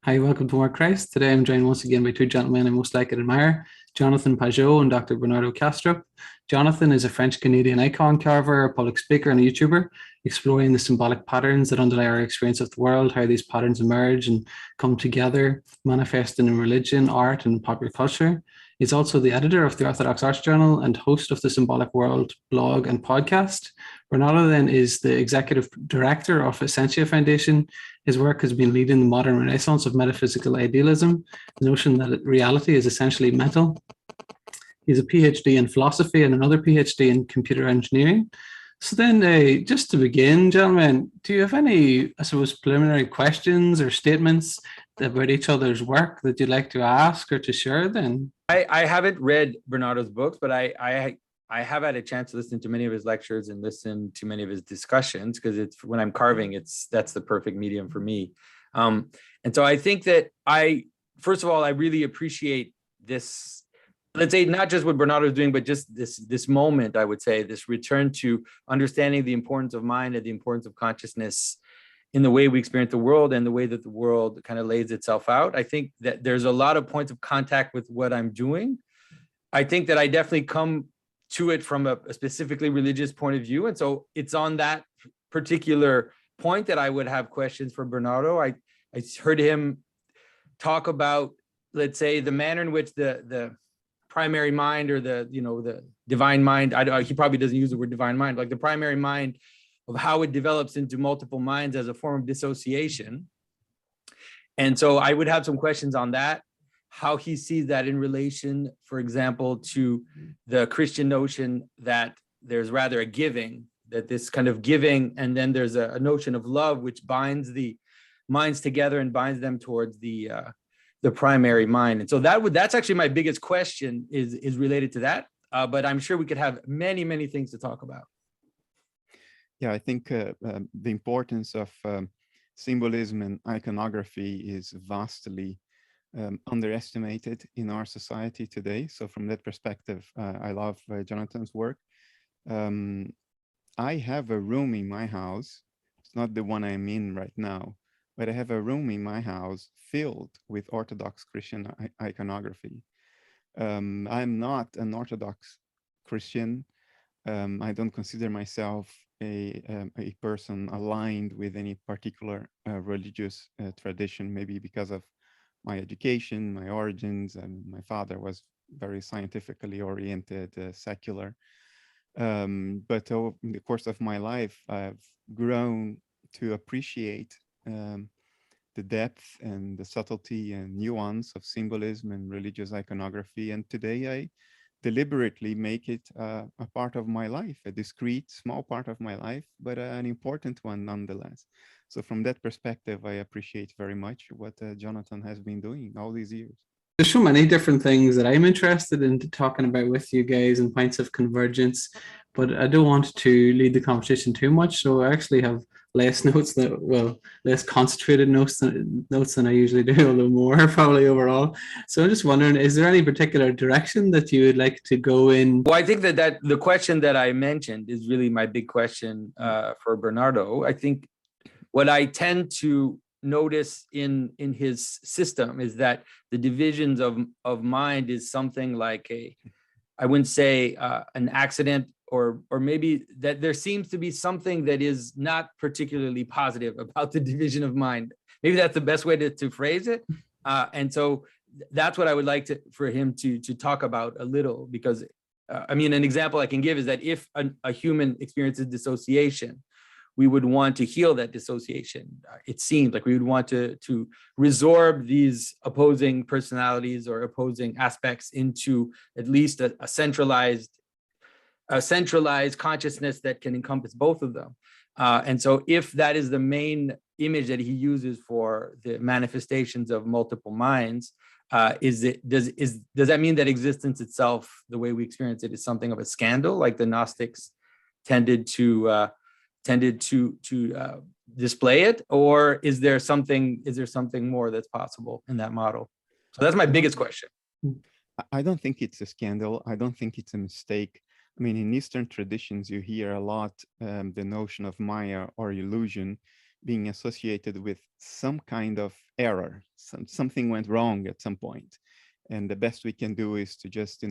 Hi, welcome to More Christ. Today I'm joined once again by two gentlemen I most like and admire, Jonathan Pageau and Dr. Bernardo Kastrup. Jonathan is a French-Canadian icon carver, a public speaker, and a YouTuber, exploring the symbolic patterns that underlie our experience of the world, how these patterns emerge and come together, manifesting in religion, art, and popular culture. He's also the editor of the Orthodox Arts Journal and host of the Symbolic World blog and podcast. Bernardo then is the executive director of Essentia Foundation. His work has been leading the modern renaissance of metaphysical idealism, the notion that reality is essentially mental. He's a Ph.D. in philosophy and another Ph.D. in computer engineering. So then, just to begin, gentlemen, do you have any, I suppose, preliminary questions or statements about each other's work that you'd like to ask or to share then? I haven't read Bernardo's books, but I have had a chance to listen to many of his lectures and listen to many of his discussions, because it's when I'm carving, that's the perfect medium for me. And so I think that first of all, I really appreciate this, let's say, not just what Bernardo is doing, but just this moment, I would say, this return to understanding the importance of mind and the importance of consciousness in the way we experience the world and the way that the world kind of lays itself out. I think that there's a lot of points of contact with what I'm doing. I think that I definitely come to it from a specifically religious point of view. And so it's on that particular point that I would have questions for Bernardo. I heard him talk about, let's say, the manner in which the primary mind, or the divine mind, he probably doesn't use the word divine mind, like the primary mind, of how it develops into multiple minds as a form of dissociation. And so I would have some questions on that, how he sees that in relation, for example, to the Christian notion that there's rather a giving, that this kind of giving, and then there's a notion of love, which binds the minds together and binds them towards the primary mind. And so that's actually my biggest question is related to that. But I'm sure we could have many, many things to talk about. Yeah, I think the importance of symbolism and iconography is vastly underestimated in our society today. So from that perspective, I love Jonathan's work. I have a room in my house. It's not the one I'm in right now, but I have a room in my house filled with Orthodox Christian iconography. I'm not an Orthodox Christian. I don't consider myself a person aligned with any particular religious tradition, maybe because of my education, my origins, and my father was very scientifically oriented, secular. But in the course of my life, I've grown to appreciate the depth and the subtlety and nuance of symbolism and religious iconography. And today I deliberately make it a part of my life, a discrete, small part of my life, but an important one nonetheless. So from that perspective, I appreciate very much what Jonathan has been doing all these years. There's so many different things that I'm interested in talking about with you guys and points of convergence, but I don't want to lead the conversation too much. So I actually have less notes less concentrated notes than I usually do, although more probably overall. So I'm just wondering, is there any particular direction that you would like to go in? Well, I think that the question that I mentioned is really my big question for Bernardo. I think what I tend to notice in his system is that the divisions of mind is something like I wouldn't say an accident, or maybe that there seems to be something that is not particularly positive about the division of mind. Maybe that's the best way to phrase it. And so that's what I would like for him to talk about a little, because I mean, an example I can give is that if a human experiences dissociation, we would want to heal that dissociation. It seems like we would want to resorb these opposing personalities or opposing aspects into at least a centralized consciousness that can encompass both of them. And so if that is the main image that he uses for the manifestations of multiple minds, does that mean that existence itself, the way we experience it, is something of a scandal, like the Gnostics tended to display it, or is there something more that's possible in that model? So that's my biggest question. I don't think it's a scandal. I don't think it's a mistake. I mean, in Eastern traditions, you hear a lot the notion of Maya or illusion being associated with some kind of error. Something went wrong at some point. And the best we can do is to just,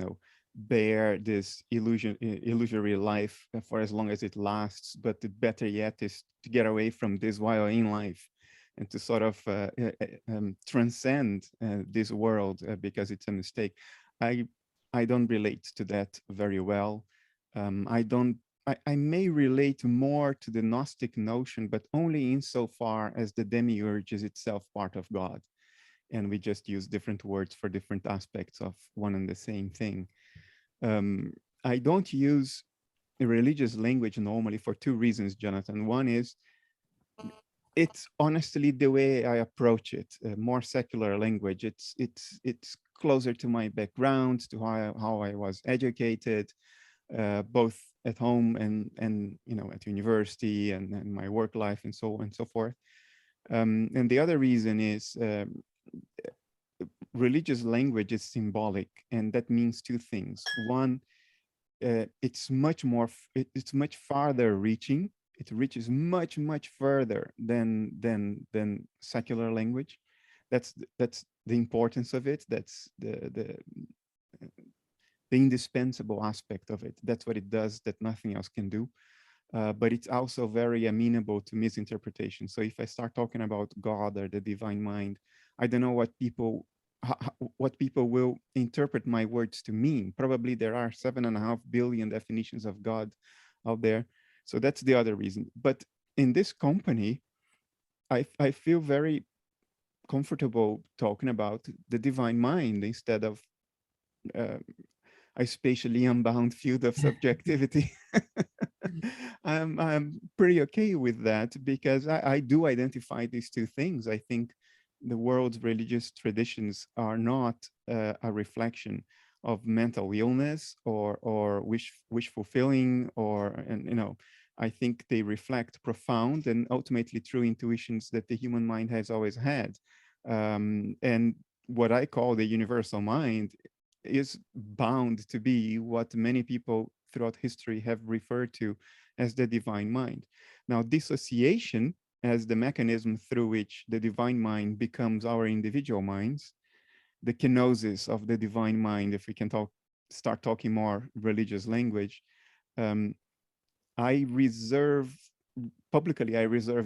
bear this illusory life for as long as it lasts. But the better yet is to get away from this while in life and to sort of transcend this world because it's a mistake. I don't relate to that very well. I may relate more to the Gnostic notion, but only insofar as the demiurge is itself part of God. And we just use different words for different aspects of one and the same thing. I don't use religious language normally for two reasons, Jonathan. One is it's honestly the way I approach it, more secular language. It's closer to my background, to how I was educated, both at home and at university and my work life and so on and so forth. And the other reason is religious language is symbolic, and that means two things. One, it's much farther reaching. It reaches much further than secular language. That's the importance of it. That's the indispensable aspect of it. That's what it does that nothing else can do. But it's also very amenable to misinterpretation. So if I start talking about God or the divine mind, I don't know what people will interpret my words to mean. Probably there are 7.5 billion definitions of God out there. So that's the other reason. But in this company, I feel very comfortable talking about the divine mind instead of a spatially unbound field of subjectivity. I'm pretty okay with that because I do identify these two things. I think the world's religious traditions are not a reflection of mental illness or wish fulfilling, and I think they reflect profound and ultimately true intuitions that the human mind has always had. And what I call the universal mind is bound to be what many people throughout history have referred to as the divine mind. Now, dissociation as the mechanism through which the divine mind becomes our individual minds, the kenosis of the divine mind, if we can start talking more religious language, I reserve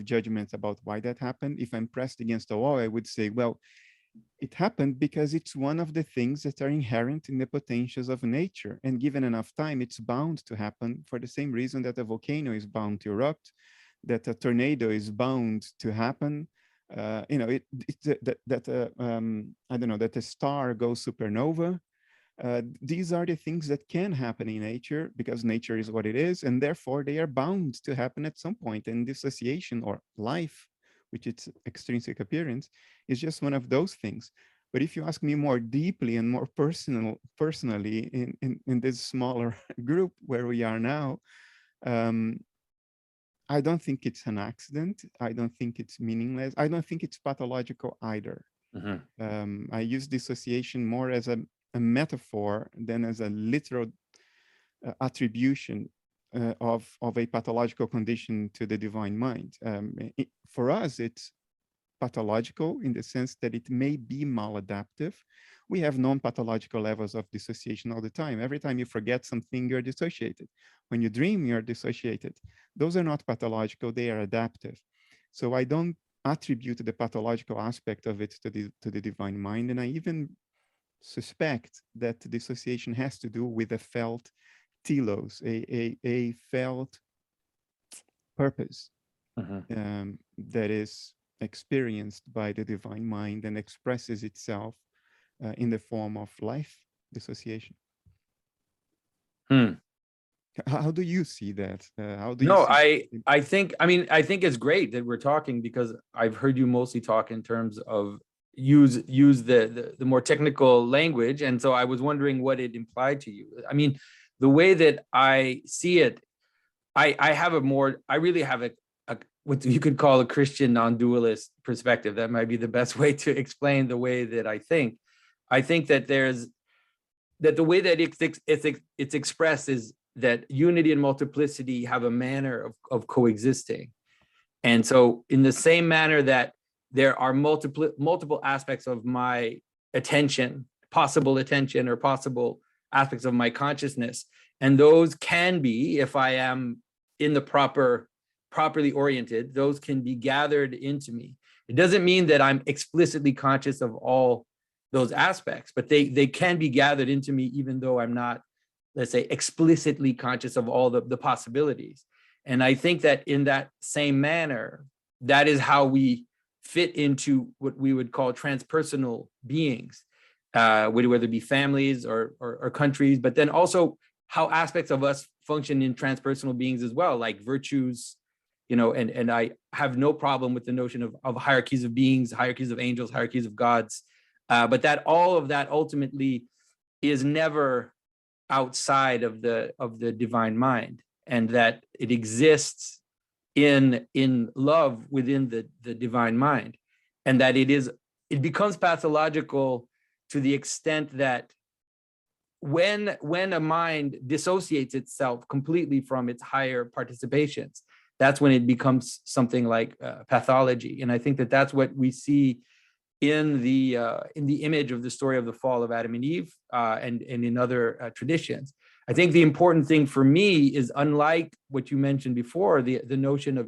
judgments about why that happened. If I'm pressed against the wall, I would say, well, it happened because it's one of the things that are inherent in the potentials of nature. And given enough time, it's bound to happen for the same reason that a volcano is bound to erupt, that a tornado is bound to happen. I don't know, that a star goes supernova. These are the things that can happen in nature because nature is what it is, and therefore they are bound to happen at some point. And dissociation or life, which its extrinsic appearance, is just one of those things. But if you ask me more deeply and more personally in this smaller group where we are now, I don't think it's an accident. I don't think it's meaningless. I don't think it's pathological either. Mm-hmm. I use dissociation more as a metaphor than as a literal attribution of a pathological condition to the divine mind. For us, it's pathological in the sense that it may be maladaptive. We have non-pathological levels of dissociation all the time. Every time you forget something, you're dissociated. When you dream, you're dissociated. Those are not pathological, they are adaptive. So I don't attribute the pathological aspect of it to the divine mind. And I even suspect that dissociation has to do with a felt telos, a felt purpose that is experienced by the divine mind and expresses itself in the form of life dissociation. How do you see that? How do you see I think it's great that we're talking because I've heard you mostly talk in terms of use the more technical language, and so I was wondering what it implied to you. I mean, the way that I see it, I really have a what you could call a Christian non-dualist perspective. That might be the best way to explain the way that I think. I think that the way that it's expressed is that unity and multiplicity have a manner of coexisting. And so in the same manner that there are multiple aspects of my attention, possible attention or possible aspects of my consciousness, and those can be, if I am in the properly oriented, those can be gathered into me. It doesn't mean that I'm explicitly conscious of all those aspects, but they can be gathered into me even though I'm not, let's say, explicitly conscious of all the possibilities. And I think that in that same manner, that is how we fit into what we would call transpersonal beings, whether it be families or countries, but then also how aspects of us function in transpersonal beings as well, like virtues, and I have no problem with the notion of hierarchies of beings, hierarchies of angels, hierarchies of gods, but that all of that ultimately is never outside of the divine mind, and that it exists in love within the divine mind, and that it becomes pathological to the extent that when a mind dissociates itself completely from its higher participations, that's when it becomes something like pathology. And I think that that's what we see in the image of the story of the fall of Adam and Eve, and in other traditions. I think the important thing for me is, unlike what you mentioned before, the notion of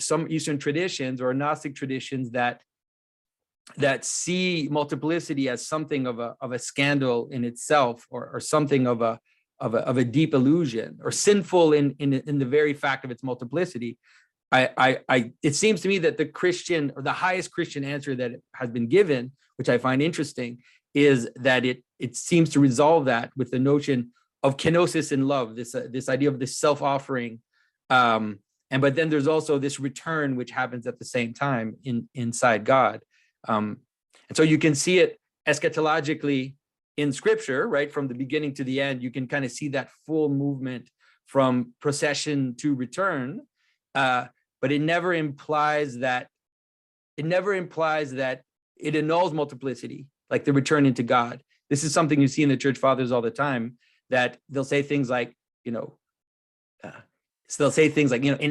some Eastern traditions or Gnostic traditions that see multiplicity as something of a scandal in itself, or something of a deep illusion, or sinful in the very fact of its multiplicity. It seems to me that the Christian, or the highest Christian answer that has been given, which I find interesting, is that it seems to resolve that with the notion of kenosis in love, this idea of this self-offering, but then there's also this return which happens at the same time inside God, and so you can see it eschatologically in Scripture, right, from the beginning to the end. You can kind of see that full movement from procession to return. But it never implies that it annuls multiplicity, like the return into God. This is something you see in the church fathers all the time, that they'll say things like, in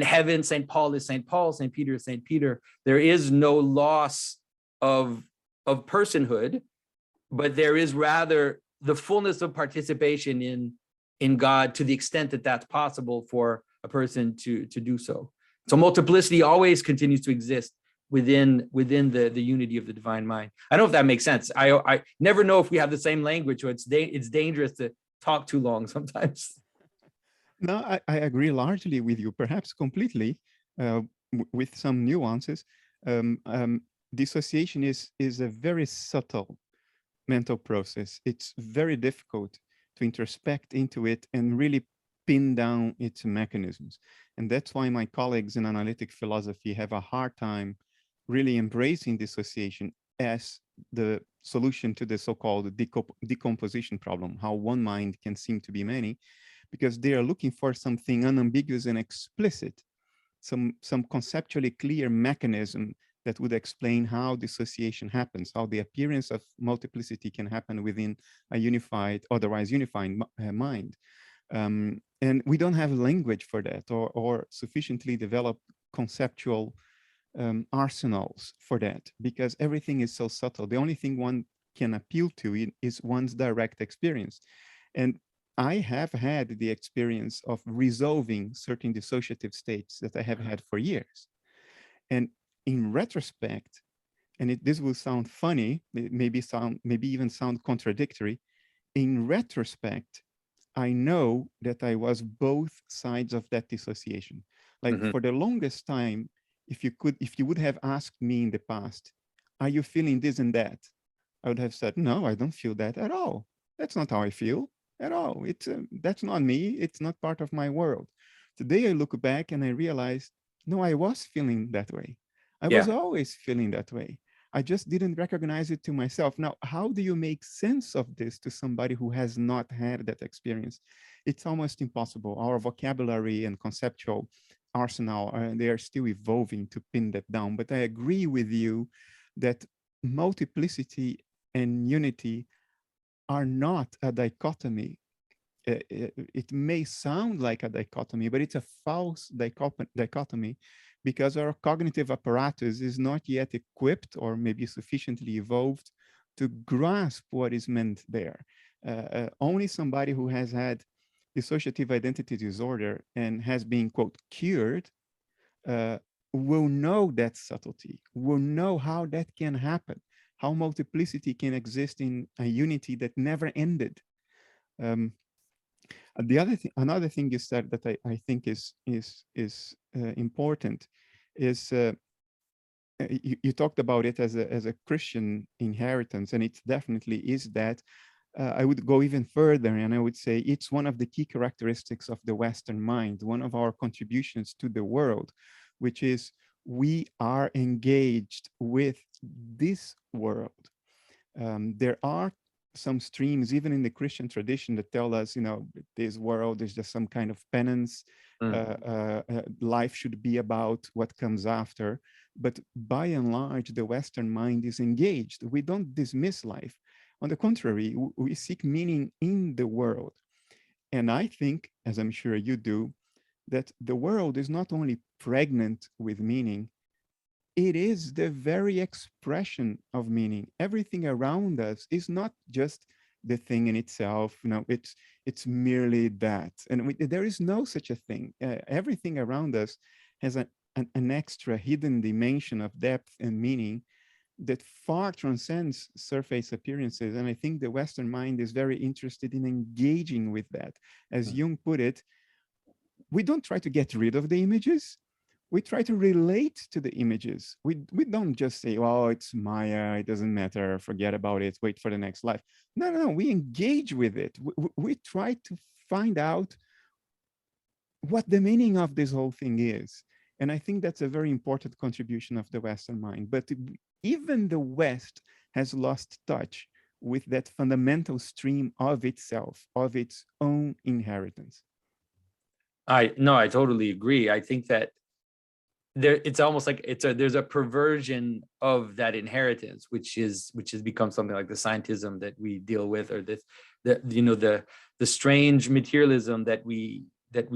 heaven, St. Paul is St. Paul, St. Peter is St. Peter. There is no loss of personhood, but there is rather the fullness of participation in God, to the extent that that's possible for a person to do so. So multiplicity always continues to exist within the unity of the divine mind. I don't know if that makes sense. I never know if we have the same language, or it's dangerous to talk too long sometimes. No, I agree largely with you, perhaps completely, with some nuances. Dissociation is a very subtle mental process. It's very difficult to introspect into it and really pin down its mechanisms. And that's why my colleagues in analytic philosophy have a hard time really embracing dissociation as the solution to the so-called decomposition problem, how one mind can seem to be many, because they are looking for something unambiguous and explicit, some conceptually clear mechanism that would explain how dissociation happens, how the appearance of multiplicity can happen within a otherwise unified mind. And we don't have language for that, or sufficiently developed conceptual arsenals for that, because everything is so subtle. The only thing one can appeal to is one's direct experience. And I have had the experience of resolving certain dissociative states that I have had for years. And in retrospect, and this will sound funny, maybe even sound contradictory, in retrospect, I know that I was both sides of that dissociation. Like for the longest time, if you would have asked me in the past, are you feeling this and that? I would have said, no, I don't feel that at all. That's not how I feel at all. That's not me. It's not part of my world. Today I look back and I realize, no, I was feeling that way. I was always feeling that way. I just didn't recognize it to myself. Now, how do you make sense of this to somebody who has not had that experience? It's almost impossible. Our vocabulary and conceptual arsenal, they are still evolving to pin that down. But I agree with you that multiplicity and unity are not a dichotomy. it may sound like a dichotomy, but it's a false dichotomy, because our cognitive apparatus is not yet equipped or maybe sufficiently evolved to grasp what is meant there. Only somebody who has had dissociative identity disorder and has been, quote, cured, will know that subtlety, will know how that can happen, how multiplicity can exist in a unity that never ended. Another thing you said that I think is important is you talked about it as a Christian inheritance, and it definitely is that. I would go even further, and I would say it's one of the key characteristics of the Western mind, one of our contributions to the world, which is we are engaged with this world. There are some streams, even in the Christian tradition, that tell us, this world is just some kind of penance. Life should be about what comes after. But by and large, the Western mind is engaged. We don't dismiss life. On the contrary, we seek meaning in the world. And I think, as I'm sure you do, that the world is not only pregnant with meaning, it is the very expression of meaning. Everything around us is not just the thing in itself, it's merely that. And there is no such a thing. Everything around us has an extra hidden dimension of depth and meaning that far transcends surface appearances. And I think the Western mind is very interested in engaging with that. As Jung put it, we don't try to get rid of the images. We try to relate to the images. We don't just say, oh, it's Maya, it doesn't matter, forget about it, wait for the next life. No, we engage with it. We try to find out what the meaning of this whole thing is. And I think that's a very important contribution of the Western mind. But even the West has lost touch with that fundamental stream of itself, of its own inheritance. I totally agree. I think that it's almost like there's a perversion of that inheritance, which has become something like the scientism that we deal with, or the strange materialism that we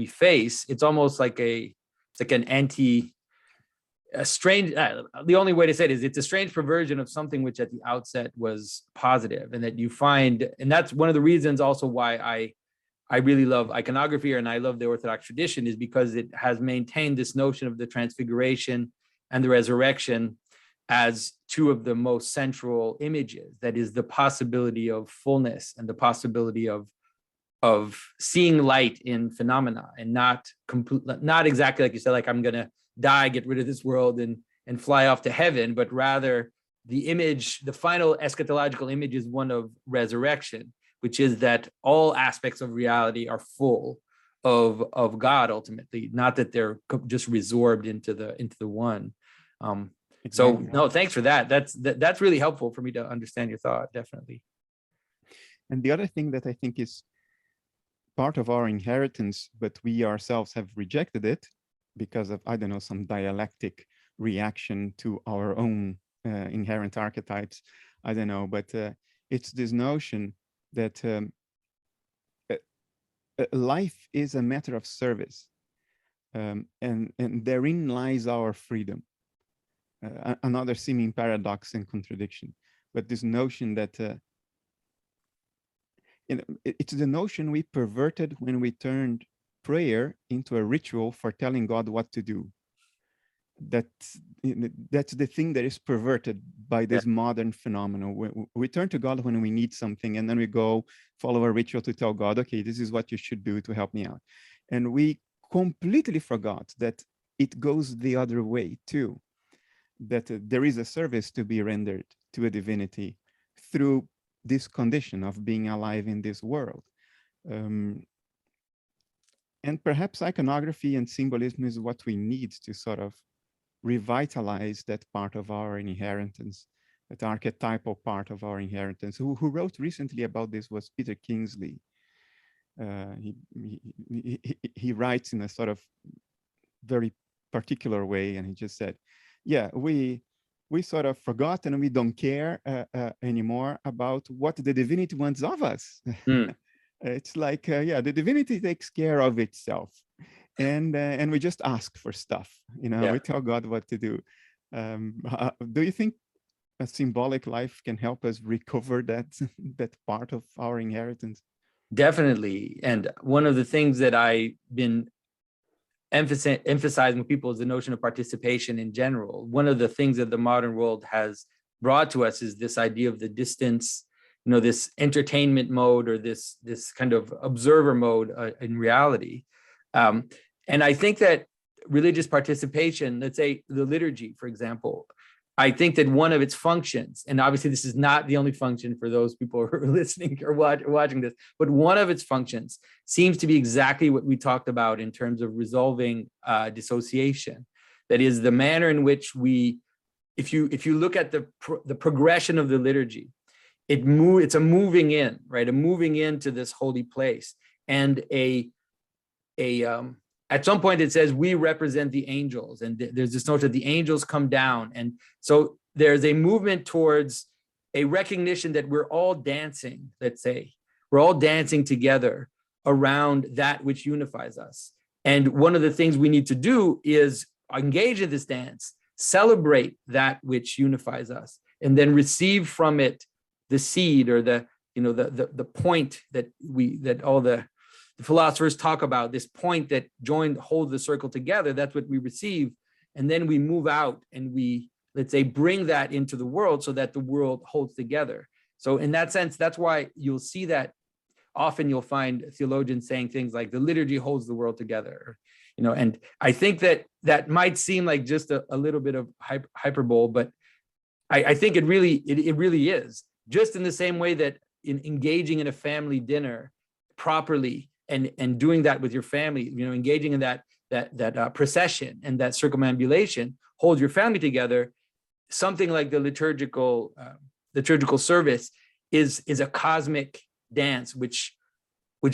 face. It's almost like the only way to say it is it's a strange perversion of something which at the outset was positive, and that you find, and that's one of the reasons also why I really love iconography and I love the Orthodox tradition, is because it has maintained this notion of the transfiguration and the resurrection as two of the most central images. That is the possibility of fullness and the possibility of seeing light in phenomena, and not exactly like you said, like I'm gonna die, get rid of this world and fly off to heaven, but rather the final eschatological image is one of resurrection, which is that all aspects of reality are full of God ultimately, not that they're just resorbed into the one. So no, thanks for that. That's really helpful for me to understand your thought, definitely. And the other thing that I think is part of our inheritance, but we ourselves have rejected it because of, I don't know, some dialectic reaction to our own inherent archetypes. I don't know, but it's this notion that life is a matter of service, and therein lies our freedom. Another seeming paradox and contradiction, but this notion that it's the notion we perverted when we turned prayer into a ritual for telling God what to do. That's the thing that is perverted by this modern phenomenon. We turn to God when we need something, and then we go follow a ritual to tell God, okay, this is what you should do to help me out. And we completely forgot that it goes the other way too, that there is a service to be rendered to a divinity through this condition of being alive in this world. And perhaps iconography and symbolism is what we need to sort of revitalize that part of our inheritance, that archetypal part of our inheritance. Who wrote recently about this was Peter Kingsley. He writes in a sort of very particular way, and he just said, yeah, we sort of forgot and we don't care anymore about what the divinity wants of us. It's like, yeah, the divinity takes care of itself. And we just ask for stuff, you know, we tell God what to do. Do you think a symbolic life can help us recover that that part of our inheritance? Definitely. And one of the things that I've been emphasizing with people is the notion of participation in general. One of the things that the modern world has brought to us is this idea of the distance, you know, this entertainment mode, or this kind of observer mode in reality. And I think that religious participation, let's say the liturgy, for example, I think that one of its functions, and obviously this is not the only function for those people who are listening or watching this, but one of its functions seems to be exactly what we talked about in terms of resolving dissociation. That is the manner in which we, if you look at the progression of the liturgy, it's a moving in, right? A moving into this holy place, and at some point it says we represent the angels, and there's this notion that the angels come down, and so there's a movement towards a recognition that we're all dancing. Let's say we're all dancing together around that which unifies us, and one of the things we need to do is engage in this dance, celebrate that which unifies us, and then receive from it the seed, or the point that all the philosophers talk about, this point that holds the circle together. That's what we receive, and then we move out and we, let's say, bring that into the world so that the world holds together. So in that sense, that's why you'll see that often you'll find theologians saying things like the liturgy holds the world together, you know. And I think that might seem like just a little bit of hyperbole, but I think it really is. Just in the same way that in engaging in a family dinner properly, and doing that with your family, you know, engaging in that procession and that circumambulation holds your family together. Something like the liturgical service is a cosmic dance which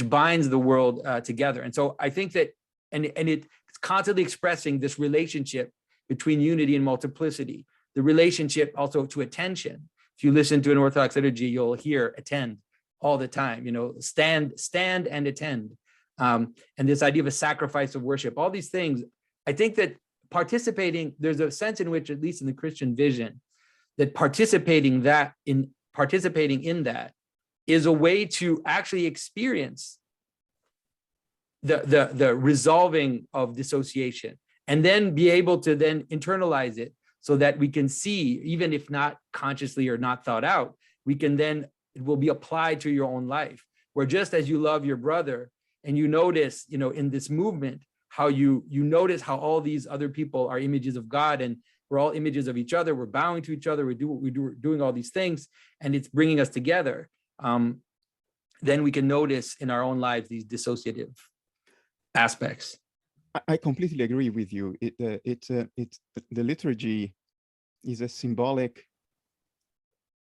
binds the world together. And so I think that, and it's constantly expressing this relationship between unity and multiplicity, the relationship also to attention. If you listen to an Orthodox liturgy, you'll hear attend all the time, you know, stand and attend. And this idea of a sacrifice of worship, all these things, I think that participating, there's a sense in which, at least in the Christian vision, that participating in that is a way to actually experience the resolving of dissociation, and then be able to then internalize it so that we can see, even if not consciously or not thought out, we can then, it will be applied to your own life, where just as you love your brother, and you notice, you know, in this movement, how you notice how all these other people are images of God, and we're all images of each other, we're bowing to each other, we do what we do, we're doing all these things, and it's bringing us together. Then we can notice in our own lives these dissociative aspects. I completely agree with you. The liturgy is a symbolic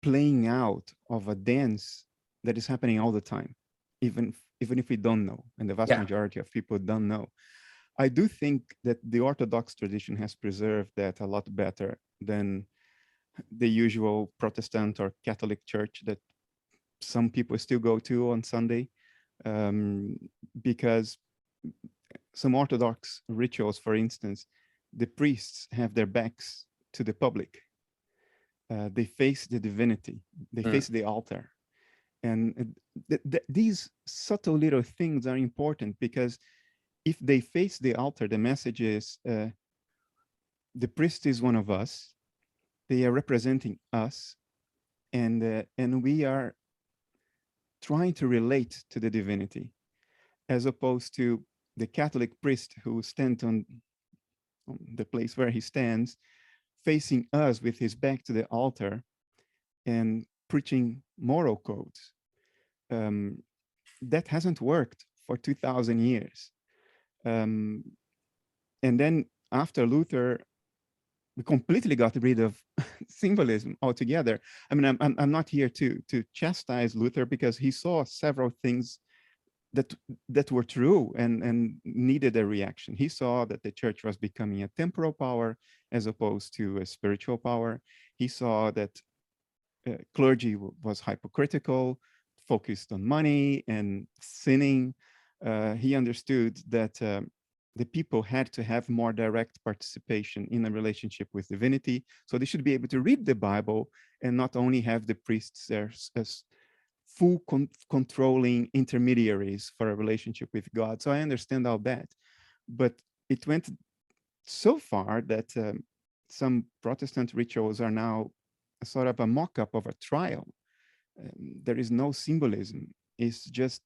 playing out of a dance that is happening all the time, even if we don't know, and the vast majority of people don't know. I do think that the Orthodox tradition has preserved that a lot better than the usual Protestant or Catholic church that some people still go to on Sunday, because some Orthodox rituals, for instance, the priests have their backs to the public. They face the divinity, they face the altar. And these subtle little things are important, because if they face the altar, the message is the priest is one of us, they are representing us, and we are trying to relate to the divinity, as opposed to the Catholic priest who stands on the place where he stands, facing us with his back to the altar and preaching moral codes. That hasn't worked for 2,000 years. And then after Luther, we completely got rid of symbolism altogether. I mean, I'm not here to chastise Luther, because he saw several things that were true and needed a reaction. He saw that the church was becoming a temporal power as opposed to a spiritual power. He saw that clergy was hypocritical, focused on money and sinning. He understood that the people had to have more direct participation in a relationship with divinity. So they should be able to read the Bible and not only have the priests there as full controlling intermediaries for a relationship with God. So I understand all that. But it went so far that some Protestant rituals are now a sort of a mock-up of a trial. There is no symbolism. It's just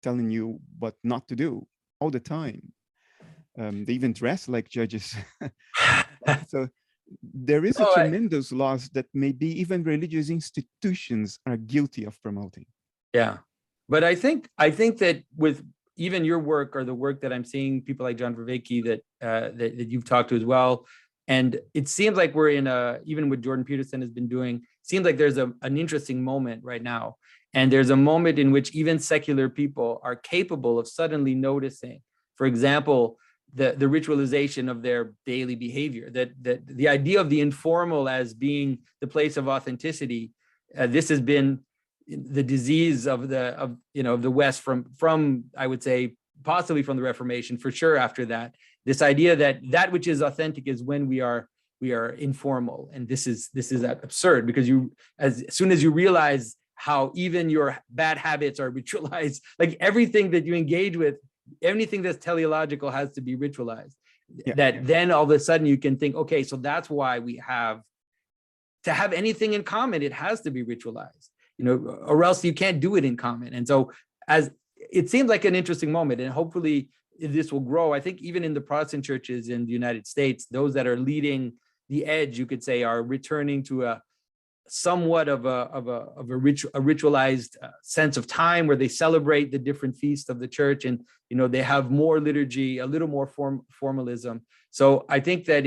telling you what not to do all the time. They even dress like judges. So there is a tremendous loss that maybe even religious institutions are guilty of promoting. Yeah, but I think that with even your work or the work that I'm seeing people like John Vervaeke that you've talked to as well, and it seems like we're in even what Jordan Peterson has been doing, seems like there's an interesting moment right now. And there's a moment in which even secular people are capable of suddenly noticing, for example, the ritualization of their daily behavior, that the idea of the informal as being the place of authenticity, this has been the disease of the West from I would say possibly from the Reformation, for sure. After that, this idea that which is authentic is when we are informal, and this is absurd, because as soon as you realize how even your bad habits are ritualized, like everything that you engage with, anything that's teleological has to be ritualized. Yeah. That then all of a sudden you can think, okay, so that's why we have to have anything in common, it has to be ritualized, or else you can't do it in common. And so as it seems like an interesting moment, and hopefully this will grow. I think even in the Protestant churches in the United States, those that are leading the edge, you could say, are returning to a somewhat of a ritualized sense of time, where they celebrate the different feasts of the church, and they have more liturgy, a little more formalism. So I think that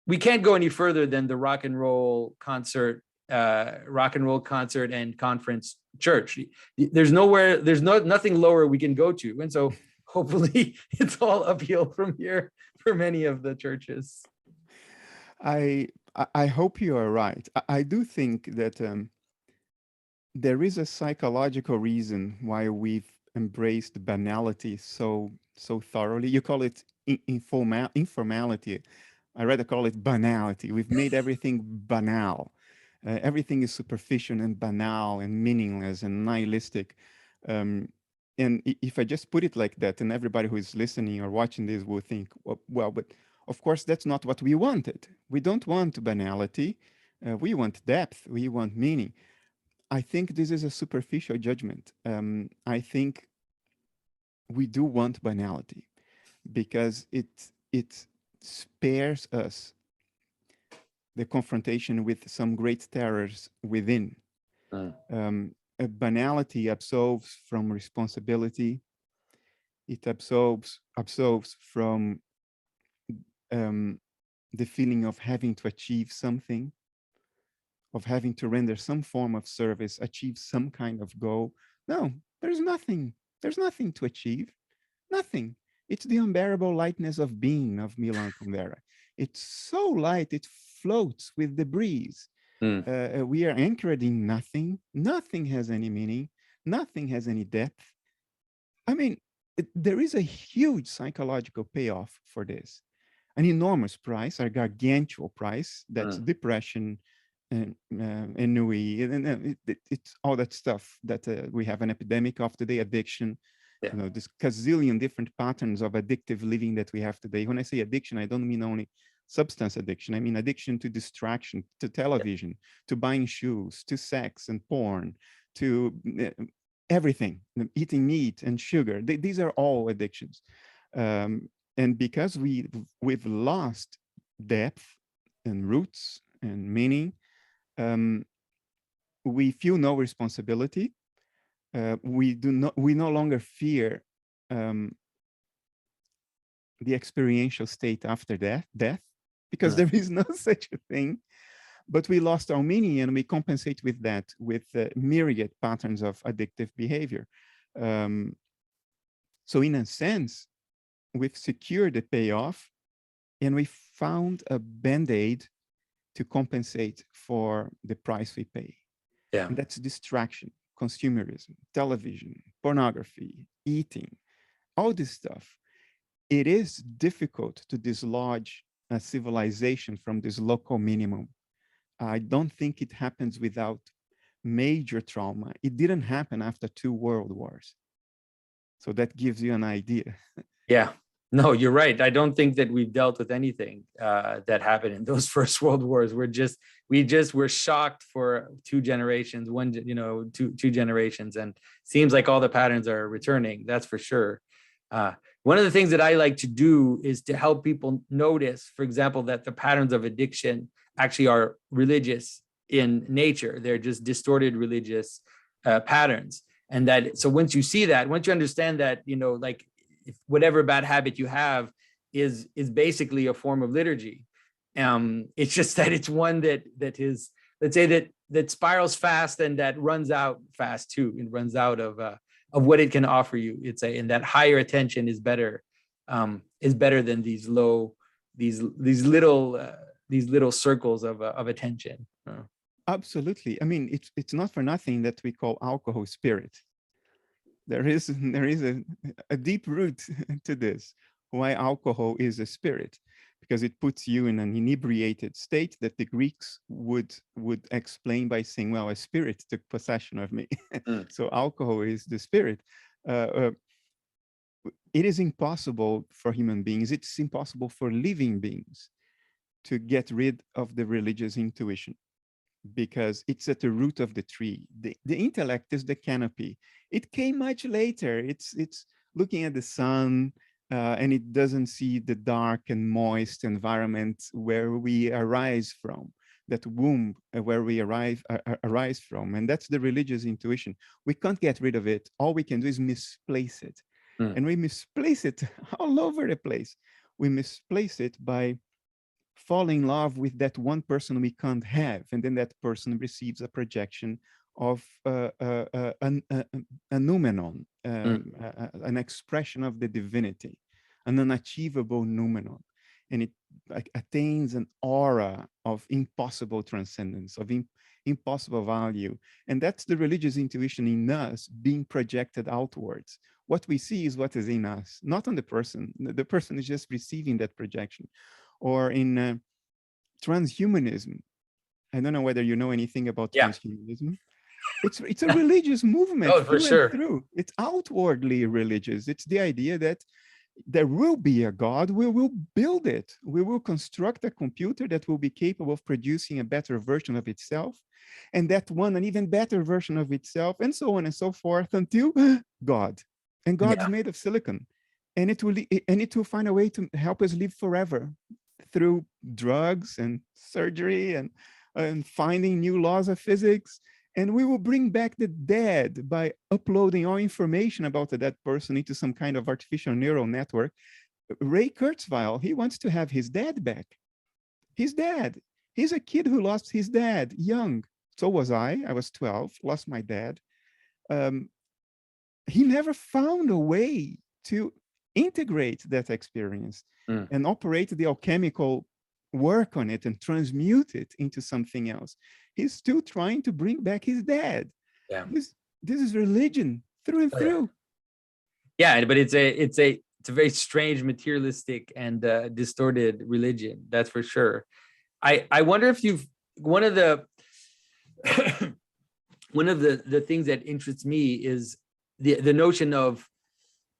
we can't go any further than the rock and roll concert and conference church. There's nothing lower we can go to, and so hopefully it's all uphill from here for many of the churches. I hope you are right. I do think that there is a psychological reason why we've embraced banality so thoroughly. You call it informality. I rather call it banality. We've made everything banal. Everything is superficial and banal and meaningless and nihilistic. And if I just put it like that, and everybody who is listening or watching this will think, well, but of course, that's not what we wanted. We don't want banality. We want depth. We want meaning. I think this is a superficial judgment. I think we do want banality because it spares us the confrontation with some great terrors within. Banality absolves from responsibility. It absolves from the feeling of having to achieve something, of having to render some form of service, achieve some kind of goal. No, there's nothing to achieve, nothing. It's the unbearable lightness of being of Milan Kundera. It's so light, it floats with the breeze. We are anchored in nothing. Nothing has any meaning. Nothing has any depth. I mean, there is a huge psychological payoff for this. An enormous price, a gargantuan price. That's depression, and ennui, and it's all that stuff that we have an epidemic of today, addiction. Yeah. This gazillion different patterns of addictive living that we have today. When I say addiction, I don't mean only substance addiction. I mean addiction to distraction, to television, to buying shoes, to sex and porn, to everything, eating meat and sugar. These are all addictions. And because we've lost depth and roots and meaning, we feel no responsibility. We no longer fear the experiential state after death, because there is no such a thing. But we lost our meaning, and we compensate with that with myriad patterns of addictive behavior. So in a sense, we've secured the payoff, and we found a band-aid to compensate for the price we pay. Yeah. And that's distraction, consumerism, television, pornography, eating, all this stuff, it is difficult to dislodge a civilization from this local minimum. I don't think it happens without major trauma. It didn't happen after 2 world wars. So that gives you an idea. Yeah, no, you're right. I don't think that we've dealt with anything that happened in those first world wars. We just were shocked for 2 generations, two generations, and seems like all the patterns are returning. That's for sure. One of the things that I like to do is to help people notice, for example, that the patterns of addiction actually are religious in nature. They're just distorted religious patterns. And that, so once you see that, once you understand that, like if whatever bad habit you have is basically a form of liturgy. It's just that it's one that is, let's say that spirals fast and that runs out fast too. It runs out of what it can offer you. And that higher attention is better than these little circles of attention. Absolutely. I mean, it's not for nothing that we call alcohol spirit. There is a deep root to this, why alcohol is a spirit, because it puts you in an inebriated state that the Greeks would explain by saying, well, a spirit took possession of me. So alcohol is the spirit. It is impossible for human beings, it's impossible for living beings to get rid of the religious intuition, because it's at the root of the tree. The intellect is the canopy. It came much later. It's looking at the sun, and it doesn't see the dark and moist environment where we arise from, that womb where we arise from. And that's the religious intuition. We can't get rid of it. All we can do is misplace it. And we misplace it all over the place. We misplace it by fall in love with that one person we can't have, and then that person receives a projection of a noumenon, an expression of the divinity, an unachievable noumenon, and it attains an aura of impossible transcendence, of impossible value, and that's the religious intuition in us being projected outwards. What we see is what is in us, not on the person. The person is just receiving that projection. Or in transhumanism, I don't know whether you know anything about transhumanism. It's a religious movement through and through. It's outwardly religious. It's the idea that there will be a God. We will build it. We will construct a computer that will be capable of producing a better version of itself, and that one an even better version of itself, and so on and so forth until God. And God's made of silicon, and it will find a way to help us live forever, through drugs and surgery and finding new laws of physics. And we will bring back the dead by uploading all information about the dead person into some kind of artificial neural network. Ray Kurzweil, he wants to have his dad back. His dad. He's a kid who lost his dad young. So was I. I was 12, lost my dad. He never found a way to integrate that experience and operate the alchemical work on it and transmute it into something else. He's still trying to bring back his dad. Yeah. This is religion through and through. Yeah, but it's a very strange, materialistic and distorted religion. That's for sure. I wonder if one of the things that interests me is the notion of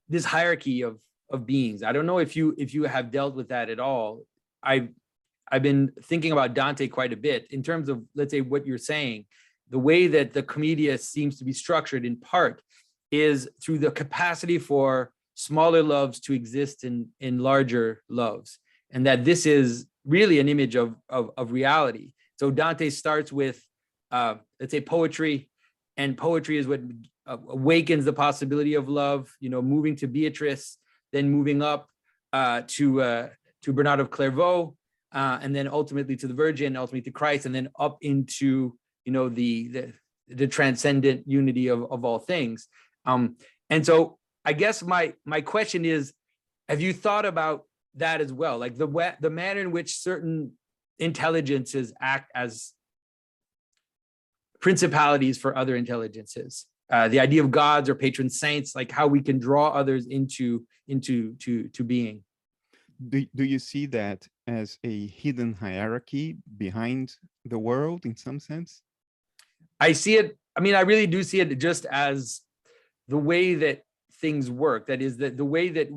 this hierarchy of beings. I don't know if you have dealt with that at all. I've been thinking about Dante quite a bit in terms of, let's say, what you're saying. The way that the Commedia seems to be structured in part is through the capacity for smaller loves to exist in larger loves, and that this is really an image of reality. So Dante starts with, let's say, poetry, and poetry is what awakens the possibility of love, moving to Beatrice, then moving up to Bernard of Clairvaux, and then ultimately to the Virgin, ultimately to Christ, and then up into the transcendent unity of all things. And so I guess my question is, have you thought about that as well? Like the manner in which certain intelligences act as principalities for other intelligences. The idea of gods or patron saints, like how we can draw others into being. Do you see that as a hidden hierarchy behind the world in some sense? I see it. I mean, I really do see it just as the way that things work. That is that the way that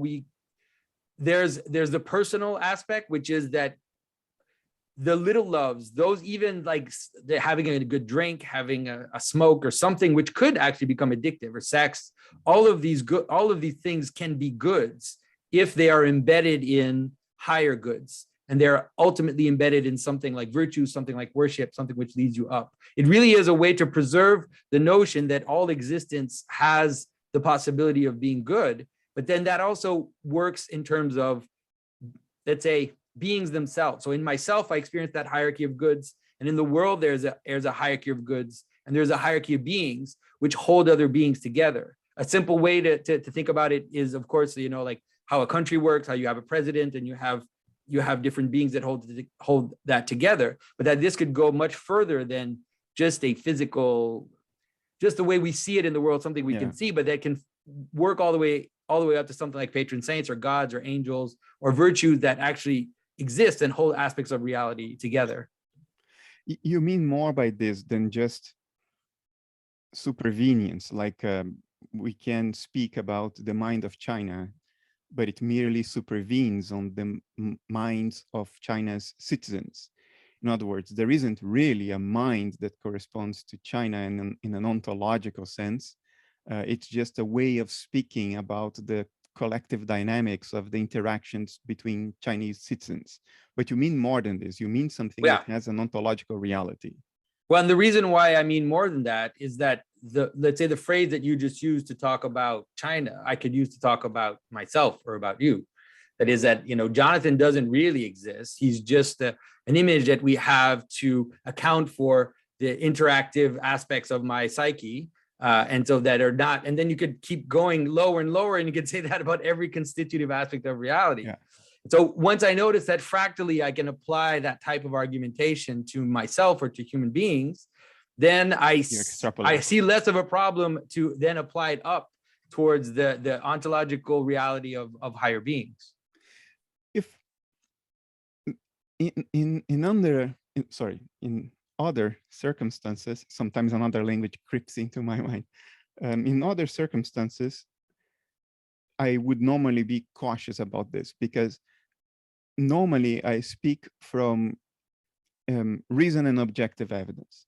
there's the personal aspect, which is that the little loves, those even like having a good drink, having a smoke or something, which could actually become addictive, or sex, all of these things can be goods if they are embedded in higher goods. And they're ultimately embedded in something like virtue, something like worship, something which leads you up. It really is a way to preserve the notion that all existence has the possibility of being good. But then that also works in terms of, let's say, beings themselves. So in myself, I experience that hierarchy of goods. And in the world, there's a hierarchy of goods, and there's a hierarchy of beings which hold other beings together. A simple way to think about it is, of course, like how a country works, how you have a president and you have different beings that hold that together. But that this could go much further than just a physical, just the way we see it in the world, something we can see, but that can work all the way up to something like patron saints or gods or angels or virtues that actually exist and hold aspects of reality together. You mean more by this than just supervenience, like we can speak about the mind of China, but it merely supervenes on the minds of China's citizens. In other words, there isn't really a mind that corresponds to China in an ontological sense. It's just a way of speaking about the collective dynamics of the interactions between Chinese citizens. But you mean more than this. You mean something that has an ontological reality. Well, and the reason why I mean more than that is that let's say the phrase that you just used to talk about China, I could use to talk about myself or about you. That is that, Jonathan doesn't really exist. He's just an image that we have to account for the interactive aspects of my psyche. And so that are not, and then you could keep going lower and lower, and you could say that about every constitutive aspect of reality. Yeah. So once I notice that fractally, I can apply that type of argumentation to myself or to human beings, then I see less of a problem to then apply it up towards the ontological reality of higher beings. If in other circumstances, sometimes another language creeps into my mind. In other circumstances, I would normally be cautious about this, because normally I speak from reason and objective evidence.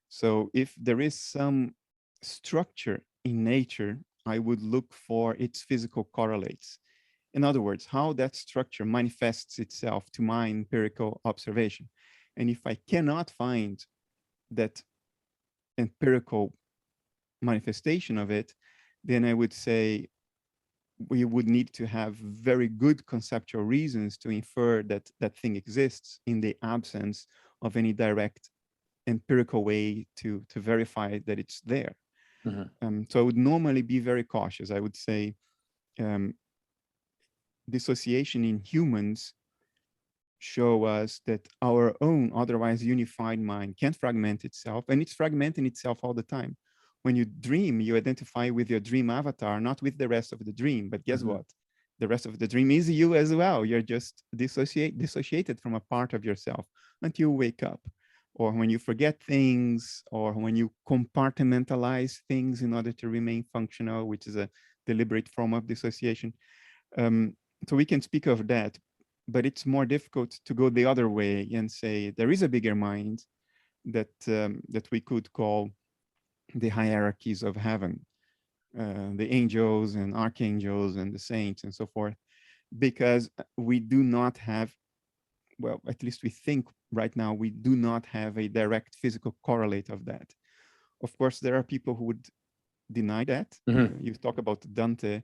So if there is some structure in nature, I would look for its physical correlates. In other words, how that structure manifests itself to my empirical observation. And if I cannot find that empirical manifestation of it, then I would say we would need to have very good conceptual reasons to infer that that thing exists in the absence of any direct empirical way to verify that it's there. Mm-hmm. So I would normally be very cautious. I would say dissociation in humans show us that our own otherwise unified mind can fragment itself, and it's fragmenting itself all the time. When you dream, you identify with your dream avatar, not with the rest of the dream. But guess what? The rest of the dream is you as well. You're just dissociated from a part of yourself until you wake up. Or when you forget things, or when you compartmentalize things in order to remain functional, which is a deliberate form of dissociation. So we can speak of that, but it's more difficult to go the other way and say there is a bigger mind that that we could call the hierarchies of heaven, the angels and archangels and the saints and so forth, because we do not have, well, at least we think right now, we do not have a direct physical correlate of that. Of course, there are people who would deny that. You talk about Dante.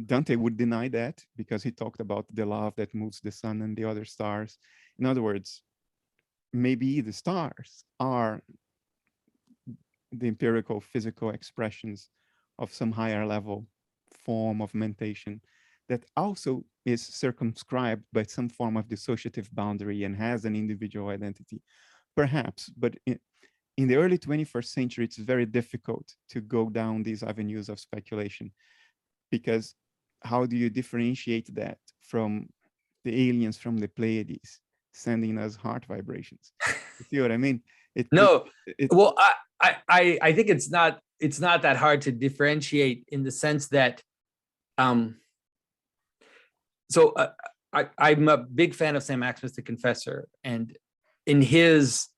Dante would deny that because he talked about the love that moves the sun and the other stars. In other words, maybe the stars are the empirical physical expressions of some higher level form of mentation that also is circumscribed by some form of dissociative boundary and has an individual identity, perhaps. But in the early 21st century, it's very difficult to go down these avenues of speculation, because how do you differentiate that from the aliens from the Pleiades sending us heart vibrations? You see what I mean? No, well, I think it's not that hard to differentiate, in the sense that I'm a big fan of St. Maximus the Confessor, and in his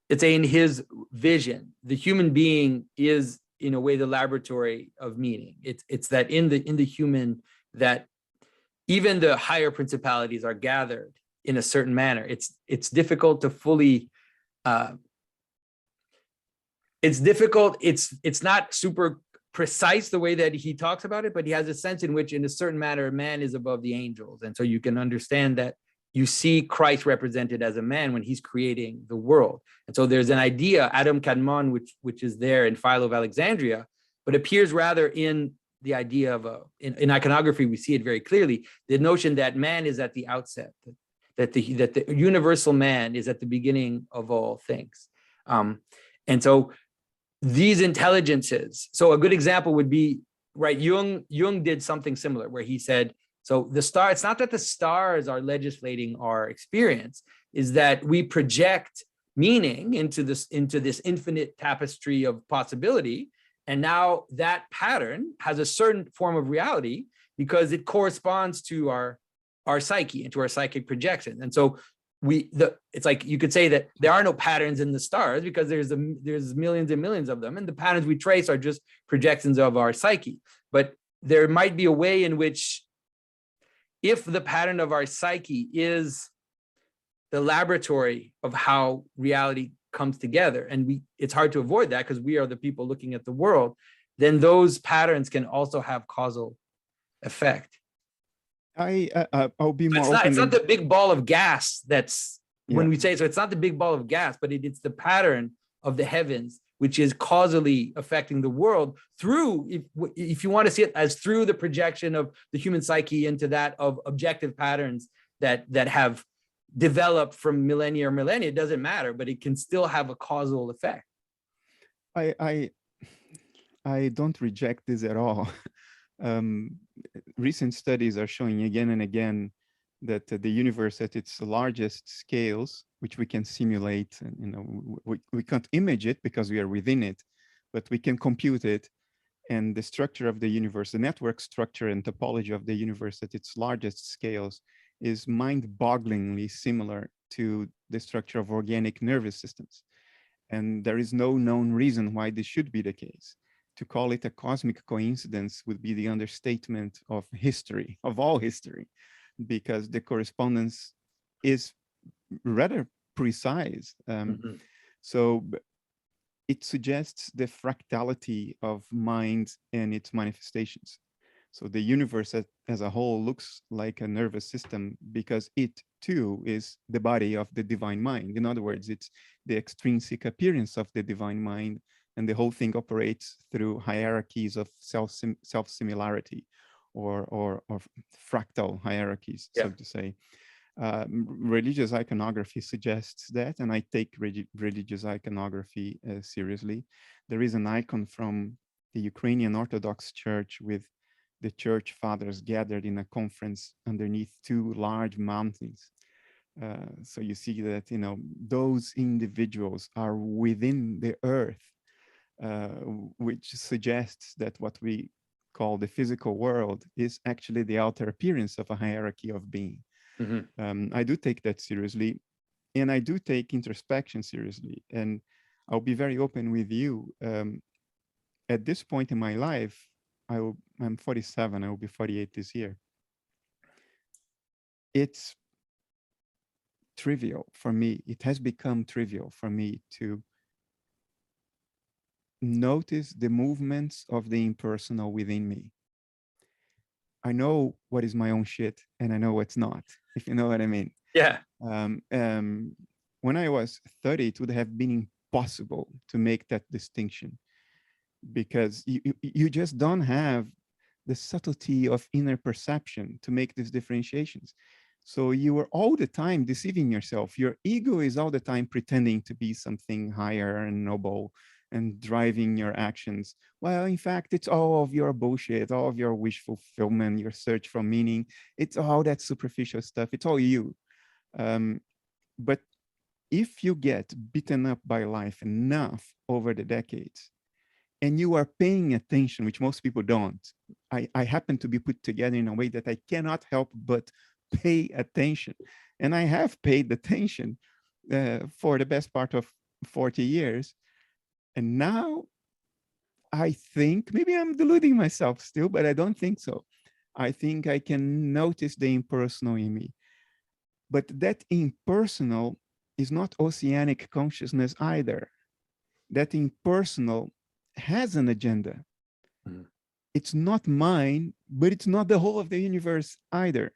vision, the human being is in a way the laboratory of meaning. It's that in the human, that even the higher principalities are gathered in a certain manner. It's difficult to fully it's difficult. It's not super precise the way that he talks about it, but he has a sense in which, in a certain manner, man is above the angels. And so you can understand that you see Christ represented as a man when he's creating the world. And so there's an idea, Adam Kadmon, which is there in Philo of Alexandria, but appears rather in the idea of in iconography. We see it very clearly, the notion that man is at the outset, that the universal man is at the beginning of all things. And so these intelligences, so a good example would be, right, Jung did something similar, where he said, so the star, it's not that the stars are legislating our experience, is that we project meaning into this infinite tapestry of possibility. And now that pattern has a certain form of reality because it corresponds to our psyche and to our psychic projection. And so it's like you could say that there are no patterns in the stars because there's millions and millions of them, and the patterns we trace are just projections of our psyche. But there might be a way in which, if the pattern of our psyche is the laboratory of how reality comes together, and it's hard to avoid that because we are the people looking at the world, then those patterns can also have causal effect. I'll be more open. It's not the big ball of gas that's, when we say, so it's not the big ball of gas, but it's the pattern of the heavens, which is causally affecting the world through, if you want to see it as through the projection of the human psyche into that of objective patterns that have developed from millennia, it doesn't matter, but it can still have a causal effect. I don't reject this at all. Recent studies are showing again and again that the universe at its largest scales, which we can simulate, and we can't image it because we are within it, but we can compute it. And the structure of the universe, the network structure and topology of the universe at its largest scales is mind-bogglingly similar to the structure of organic nervous systems. And there is no known reason why this should be the case. To call it a cosmic coincidence would be the understatement of history, of all history, because the correspondence is rather precise. So it suggests the fractality of mind and its manifestations. So the universe as a whole looks like a nervous system because it too is the body of the divine mind. In other words, it's the extrinsic appearance of the divine mind, and the whole thing operates through hierarchies of self-similarity or fractal hierarchies, so to say. Religious iconography suggests that, and I take religious iconography seriously. There is an icon from the Ukrainian Orthodox Church with the church fathers gathered in a conference underneath two large mountains. So you see that, those individuals are within the earth, which suggests that what we call the physical world is actually the outer appearance of a hierarchy of being. I do take that seriously, and I do take introspection seriously. And I'll be very open with you. At this point in my life, I'm 47, I will be 48 this year. It's trivial for me. It has become trivial for me to notice the movements of the impersonal within me. I know what is my own shit and I know what's not, if you know what I mean. Yeah. When I was 30, it would have been impossible to make that distinction because you just don't have the subtlety of inner perception to make these differentiations. So you are all the time deceiving yourself. Your ego is all the time pretending to be something higher and noble and driving your actions. Well, in fact, it's all of your bullshit, all of your wish fulfillment, your search for meaning. It's all that superficial stuff. It's all you. But if you get beaten up by life enough over the decades, and you are paying attention, which most people don't, I happen to be put together in a way that I cannot help but pay attention. And I have paid attention for the best part of 40 years. And now I think, maybe I'm deluding myself still, but I don't think so. I think I can notice the impersonal in me. But that impersonal is not oceanic consciousness either. That impersonal has an agenda. Mm-hmm. It's not mine, but it's not the whole of the universe either.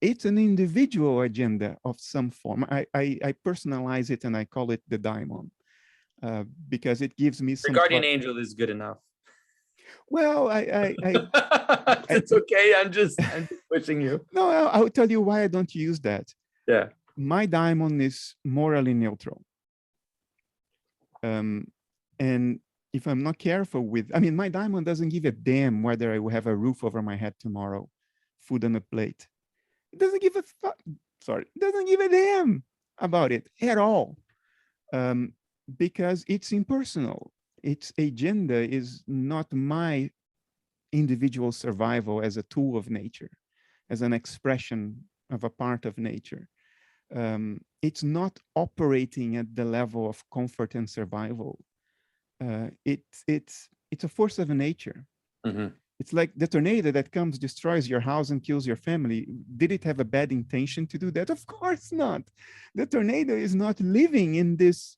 It's an individual agenda of some form. I personalize it and I call it the daimon, because it gives me some. The guardian angel is good enough. Well, it's okay. I'm just pushing you. No, I'll tell you why I don't use that. Yeah. My daimon is morally neutral. And if I'm not careful with, I mean, my daimon doesn't give a damn whether I will have a roof over my head tomorrow, food on a plate. It doesn't give a fuck. Sorry, it doesn't give a damn about it at all, because it's impersonal. Its agenda is not my individual survival as a tool of nature, as an expression of a part of nature. It's not operating at the level of comfort and survival. It's a force of nature. Mm-hmm. It's like the tornado that comes, destroys your house and kills your family. Did it have a bad intention to do that? Of course not. The tornado is not living in this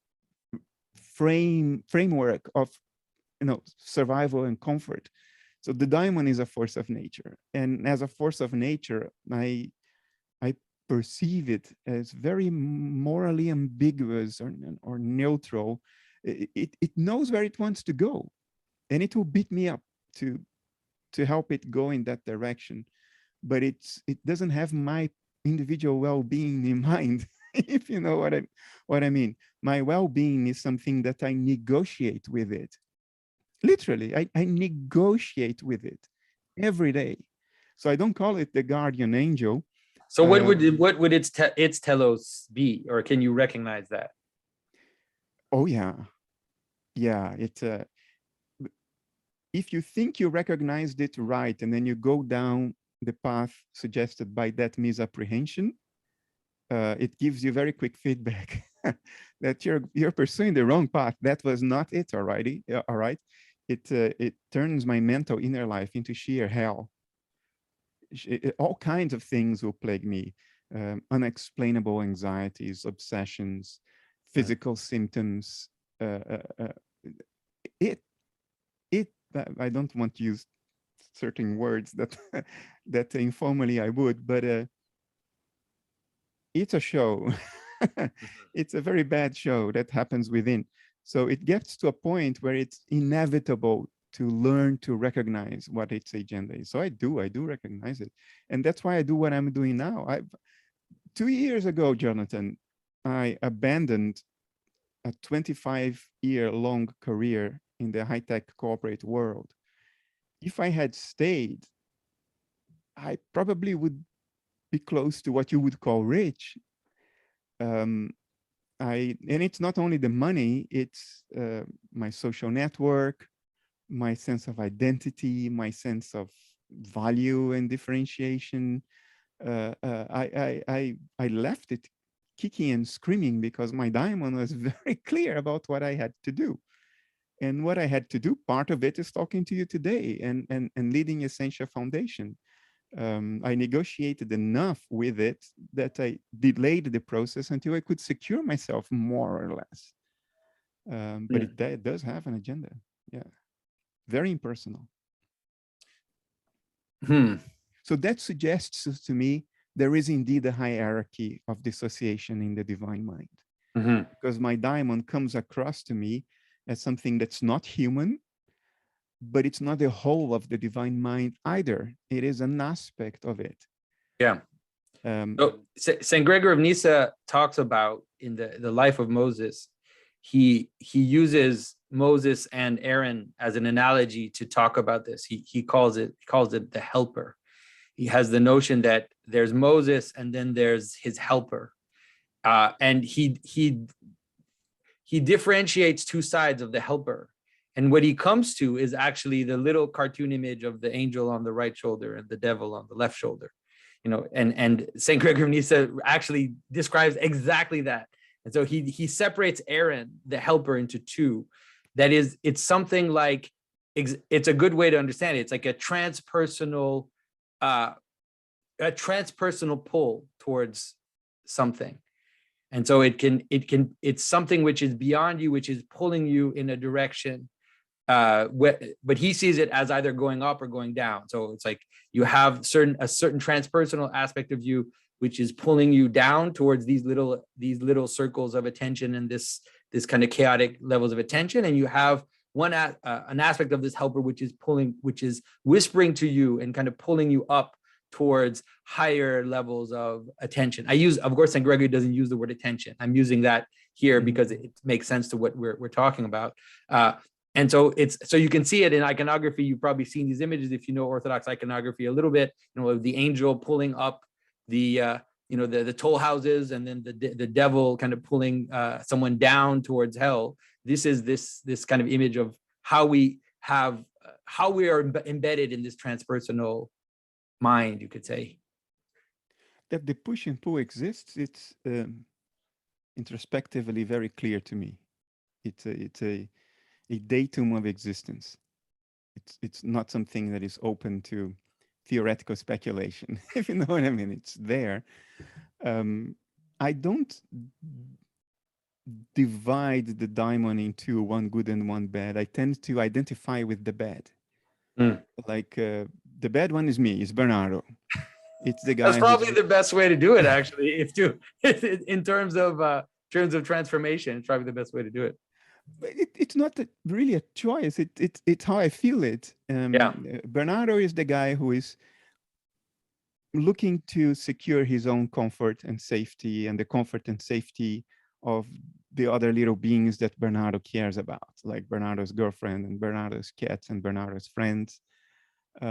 framework of, survival and comfort. So the daimon is a force of nature, and as a force of nature, I perceive it as very morally ambiguous or neutral. It knows where it wants to go, and it will beat me up to help it go in that direction. But it doesn't have my individual well-being in mind, if you know what I mean. My well-being is something that I negotiate with it. Literally, I negotiate with it every day. So I don't call it the guardian angel. So what would its telos be, or can you recognize that? Oh yeah, if you think you recognized it right, and then you go down the path suggested by that misapprehension, it gives you very quick feedback that you're pursuing the wrong path. That was not it already. All right, it turns my mental inner life into sheer hell. All kinds of things will plague me. Unexplainable anxieties, obsessions, physical symptoms. I don't want to use certain words that informally I would, but it's a show. It's a very bad show that happens within. So it gets to a point where it's inevitable to learn to recognize what its agenda is. So I do recognize it. And that's why I do what I'm doing now. 2 years ago, Jonathan, I abandoned a 25-year-long career in the high-tech corporate world. If I had stayed, I probably would be close to what you would call rich. And it's not only the money, it's my social network, my sense of identity, my sense of value and differentiation. I left it kicking and screaming because my daimon was very clear about what I had to do. And what I had to do, part of it is talking to you today and leading Essentia Foundation. I negotiated enough with it that I delayed the process until I could secure myself more or less. But it does have an agenda. Yeah. Very impersonal. So that suggests to me there is indeed a hierarchy of dissociation in the divine mind. Because my daimon comes across to me as something that's not human, but it's not the whole of the divine mind either. It is an aspect of it. Yeah. So Saint Gregory of Nyssa talks about in the life of Moses, he uses Moses and Aaron as an analogy to talk about this. He calls it the helper. He has the notion that there's Moses and then there's his helper, and he differentiates two sides of the helper. And what he comes to is actually the little cartoon image of the angel on the right shoulder and the devil on the left shoulder. And Saint Gregory of Nyssa actually describes exactly that. And so he separates Aaron, the helper, into two. That is, it's something like, it's a good way to understand it. It's like a transpersonal pull towards something. And so it's something which is beyond you, which is pulling you in a direction. But he sees it as either going up or going down. So it's like you have a certain transpersonal aspect of you which is pulling you down towards these little circles of attention and this kind of chaotic levels of attention, and you have an aspect of this helper which is whispering to you and kind of pulling you up towards higher levels of attention. Of course, St. Gregory doesn't use the word attention. I'm using that here because it makes sense to what we're talking about. And so you can see it in iconography. You've probably seen these images if you know Orthodox iconography a little bit. The angel pulling up the toll houses, and then the devil kind of pulling someone down towards hell. This is this kind of image of how we are embedded in this transpersonal mind, you could say. That the push and pull exists, it's introspectively very clear to me. It's a datum of existence. It's not something that is open to theoretical speculation, if you know what I mean. It's there. I don't divide the daimon into one good and one bad. I tend to identify with the bad. Like the bad one is me, it's Bernardo. It's the guy. That's probably the best way to do it, actually. In terms of transformation, it's probably the best way to do it. But it's not really a choice. It's how I feel it. Bernardo is the guy who is looking to secure his own comfort and safety, and the comfort and safety of the other little beings that Bernardo cares about, like Bernardo's girlfriend and Bernardo's cats and Bernardo's friends. He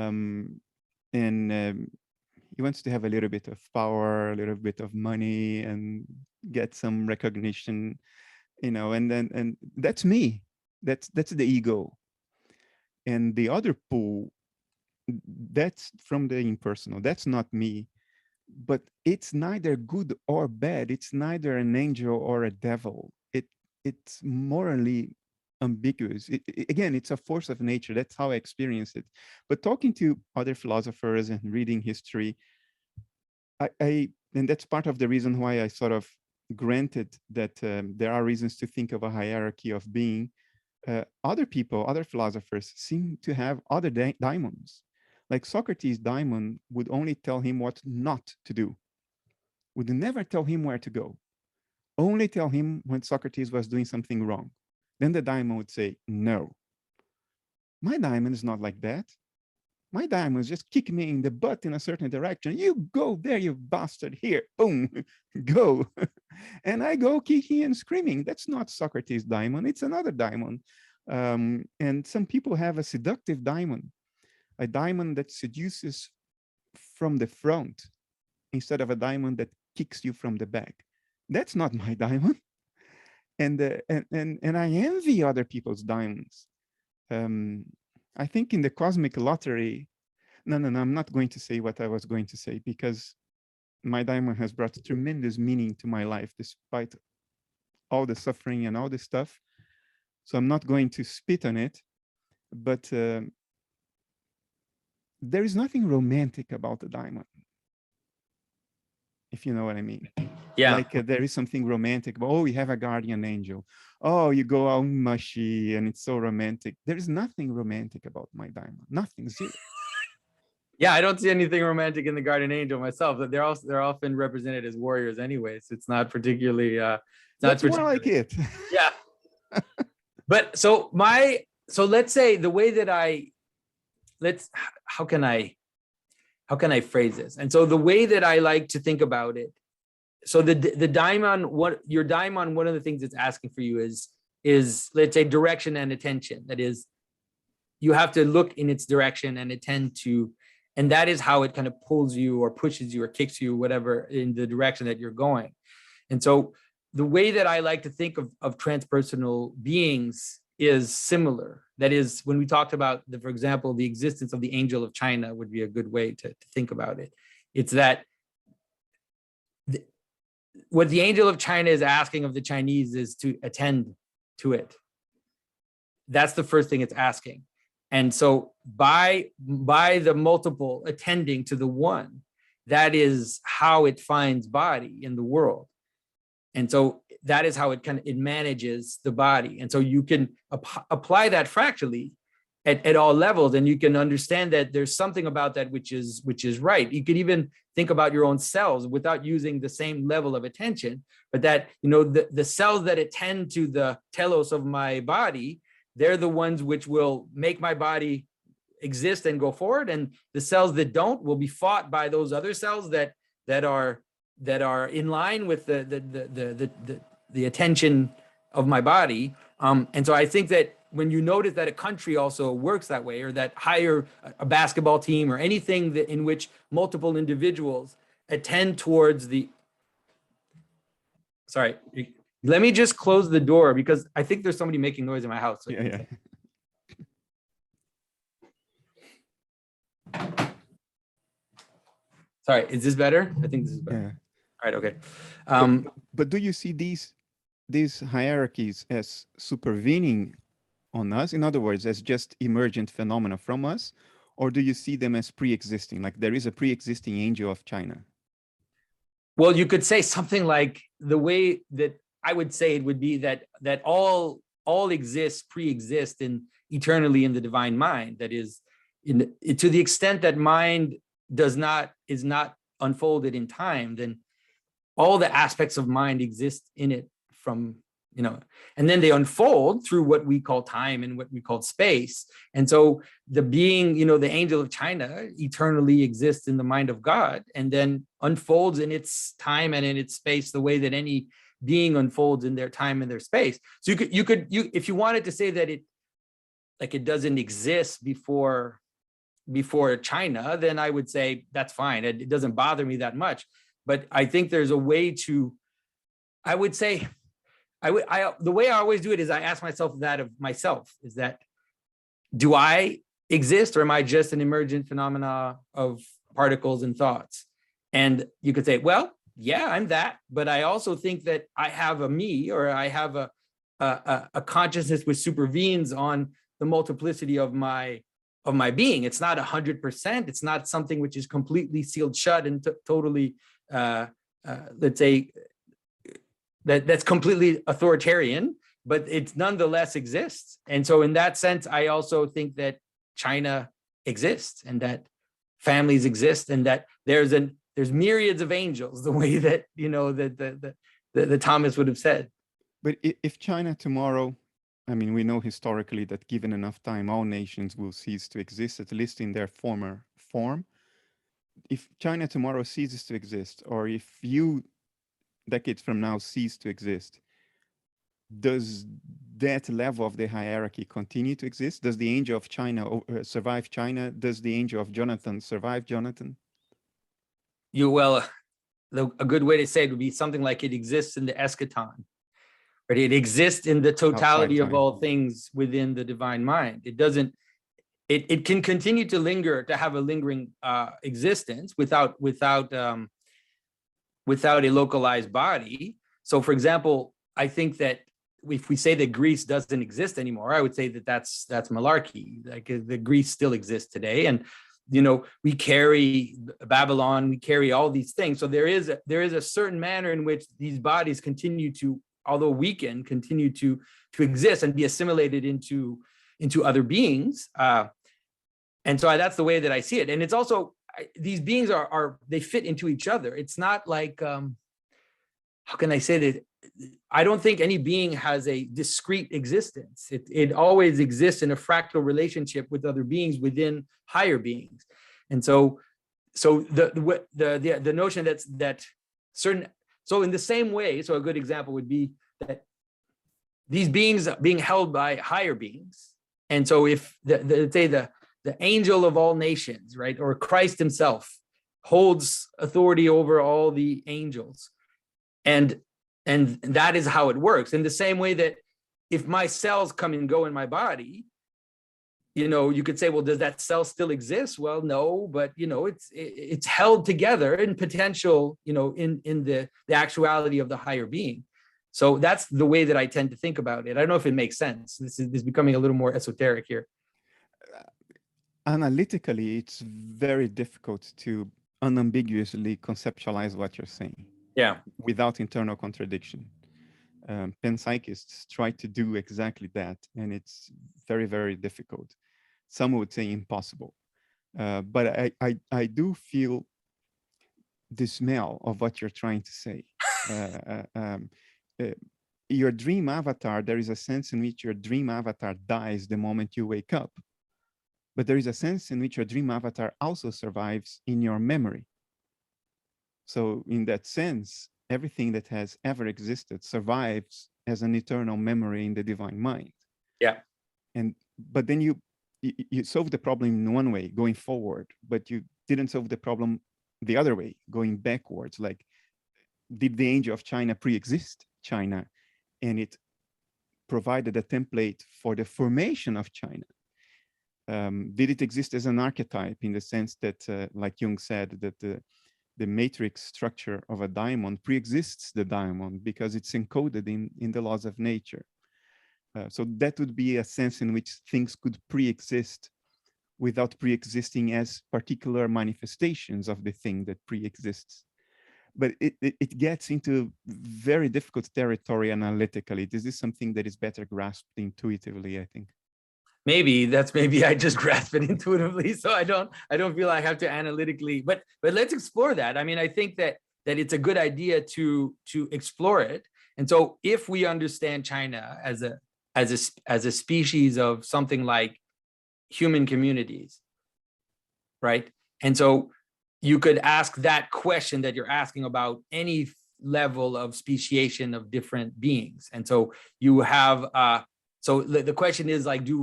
wants to have a little bit of power, a little bit of money, and get some recognition, and that's me. That's the ego. And the other pool, that's from the impersonal. That's not me. But it's neither good or bad. It's neither an angel or a devil. It's morally ambiguous. Again, it's a force of nature. That's how I experience it. But talking to other philosophers and reading history, and that's part of the reason why I sort of granted that there are reasons to think of a hierarchy of being. Other people, other philosophers seem to have other daimons. Like Socrates' daimon would only tell him what not to do, would never tell him where to go, only tell him when Socrates was doing something wrong. Then the daimon would say, no. My daimon is not like that. My daimon is just kick me in the butt in a certain direction. You go there, you bastard, here, boom, go. And I go kicking and screaming. That's not Socrates' daimon, it's another daimon. And some people have a seductive daimon, a daimon that seduces from the front instead of a daimon that kicks you from the back. That's not my daimon. And I envy other people's daimons. I think in the cosmic lottery, no, I'm not going to say what I was going to say, because my daimon has brought tremendous meaning to my life despite all the suffering and all the stuff. So I'm not going to spit on it, but there is nothing romantic about the daimon, if you know what I mean. Yeah. Like there is something romantic about, oh, you have a guardian angel. Oh, you go all mushy and it's so romantic. There is nothing romantic about my daimon. Nothing, zero. Yeah, I don't see anything romantic in the guardian angel myself. They're often represented as warriors anyways. It's not particularly That's more like it. Yeah. But so let's say the way that how can I how can I phrase this? And so the way that I like to think about it, so the daimon, your daimon, one of the things it's asking for you is let's say direction and attention. That is, you have to look in its direction and attend to, and that is how it kind of pulls you or pushes you or kicks you, whatever, in the direction that you're going. And so the way that I like to think of transpersonal beings is similar. That is, when we talked about, for example, the existence of the angel of China would be a good way to think about it. It's that what the angel of China is asking of the Chinese is to attend to it. That's the first thing it's asking. And so by the multiple attending to the one, that is how it finds body in the world. And so that is how it manages the body. And so you can apply that fractally at all levels, and you can understand that there's something about that which is right. You could even think about your own cells without using the same level of attention, but that, you know, the cells that attend to the telos of my body, they're the ones which will make my body exist and go forward, and the cells that don't will be fought by those other cells that are in line with the attention of my body. And so I think that when you notice that a country also works that way, or that hire a basketball team or anything in which multiple individuals attend towards the, sorry, let me just close the door because I think there's somebody making noise in my house. So yeah. Sorry, is this better? I think this is better. Yeah. All right, okay. But do you see these hierarchies as supervening on us? In other words, as just emergent phenomena from us? Or do you see them as pre-existing, like there is a pre-existing angel of China? Well, you could say something like, the way that I would say it would be that all exists, pre-exist eternally in the divine mind. That is, to the extent that mind is not unfolded in time, then all the aspects of mind exist in it from, you know, and then they unfold through what we call time and what we call space. And so the being, you know, the angel of China eternally exists in the mind of God, and then unfolds in its time and in its space the way that any being unfolds in their time and their space. So you could if you wanted to say that it doesn't exist before China, then I would say that's fine. It doesn't bother me that much. But I think there's a way to, I would say, the way I always do it is I ask myself that of myself, is that, do I exist, or am I just an emergent phenomena of particles and thoughts? And you could say, well, yeah, I'm that, but I also think that I have a me, or I have a consciousness which supervenes on the multiplicity of my being. It's not 100%. It's not something which is completely sealed shut and totally, let's say, that's completely authoritarian, but it nonetheless exists. And so in that sense, I also think that China exists, and that families exist, and that there's myriads of angels, the way that, you know, the Thomas would have said. But if China tomorrow, I mean, we know historically that given enough time, all nations will cease to exist, at least in their former form. If China tomorrow ceases to exist, or if you decades from now cease to exist, does that level of the hierarchy continue to exist? Does the angel of China survive China? Does the angel of Jonathan survive Jonathan? A good way to say it would be something like, it exists in the eschaton, but it exists in the totality of all things within the divine mind. It doesn't, it can continue to linger, to have a lingering existence without a localized body. So for example, I think that if we say that Greece doesn't exist anymore, I would say that that's malarkey. Like, the Greece still exists today, and, you know, we carry Babylon, we carry all these things. So there is a certain manner in which these bodies continue to, although weaken, continue to exist and be assimilated into other beings. And so that's the way that I see it. And it's also, these beings they fit into each other. It's not like, how can I say that? I don't think any being has a discrete existence. It always exists in a fractal relationship with other beings within higher beings. And so so the notion that certain, so in the same way, so a good example would be that these beings being held by higher beings. And so if say the angel of all nations, right, or Christ himself holds authority over all the angels, and that is how it works. In the same way that if my cells come and go in my body, you know, you could say, well, does that cell still exist? Well, no, but you know, it's held together in potential, you know, in the actuality of the higher being. So that's the way that I tend to think about it. I don't know if it makes sense. This is becoming a little more esoteric here. Analytically, it's very difficult to unambiguously conceptualize what you're saying. Yeah. Without internal contradiction. Panpsychists try to do exactly that, and it's very, very difficult. Some would say impossible. But I do feel the smell of what you're trying to say. Your dream avatar, there is a sense in which your dream avatar dies the moment you wake up. But there is a sense in which your dream avatar also survives in your memory. So in that sense, everything that has ever existed survives as an eternal memory in the divine mind. Yeah. But then you solve the problem in one way, going forward, but you didn't solve the problem the other way, going backwards. Like, did the angel of China pre-exist China, and it provided a template for the formation of China? Did it exist as an archetype in the sense that, like Jung said, that the matrix structure of a diamond pre-exists the diamond because it's encoded in the laws of nature. So that would be a sense in which things could pre-exist without pre-existing as particular manifestations of the thing that pre-exists. But it gets into very difficult territory analytically. This is something that is better grasped intuitively, I think. Maybe I just grasp it intuitively, so I don't feel I have to analytically, but let's explore that. I mean, I think that it's a good idea to explore it. And so if we understand China as a species of something like human communities, right? And so you could ask that question that you're asking about any level of speciation of different beings. And so you have so the question is, like, how do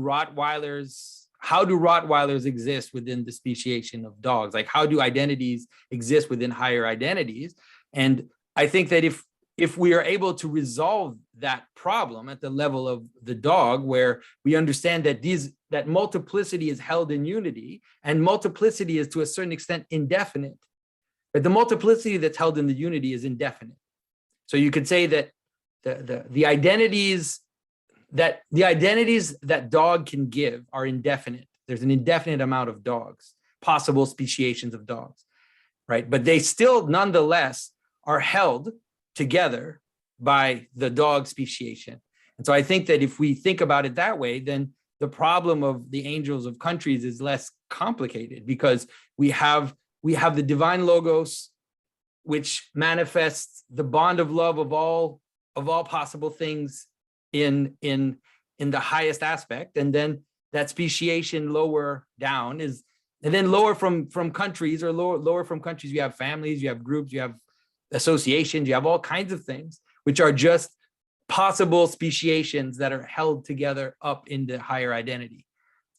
Rottweilers exist within the speciation of dogs? Like, how do identities exist within higher identities? And I think that if we are able to resolve that problem at the level of the dog, where we understand that multiplicity is held in unity, and multiplicity is to a certain extent indefinite, but the multiplicity that's held in the unity is indefinite. So you could say that the identities that dog can give are indefinite. There's an indefinite amount of dogs, possible speciations of dogs, right? But they still nonetheless are held together by the dog speciation. And so I think that if we think about it that way, then the problem of the angels of countries is less complicated, because we have the divine logos, which manifests the bond of love of all possible things in the highest aspect, and then that speciation lower down is, and then lower from countries, or lower from countries, you have families, you have groups, you have associations, you have all kinds of things which are just possible speciations that are held together up in the higher identity.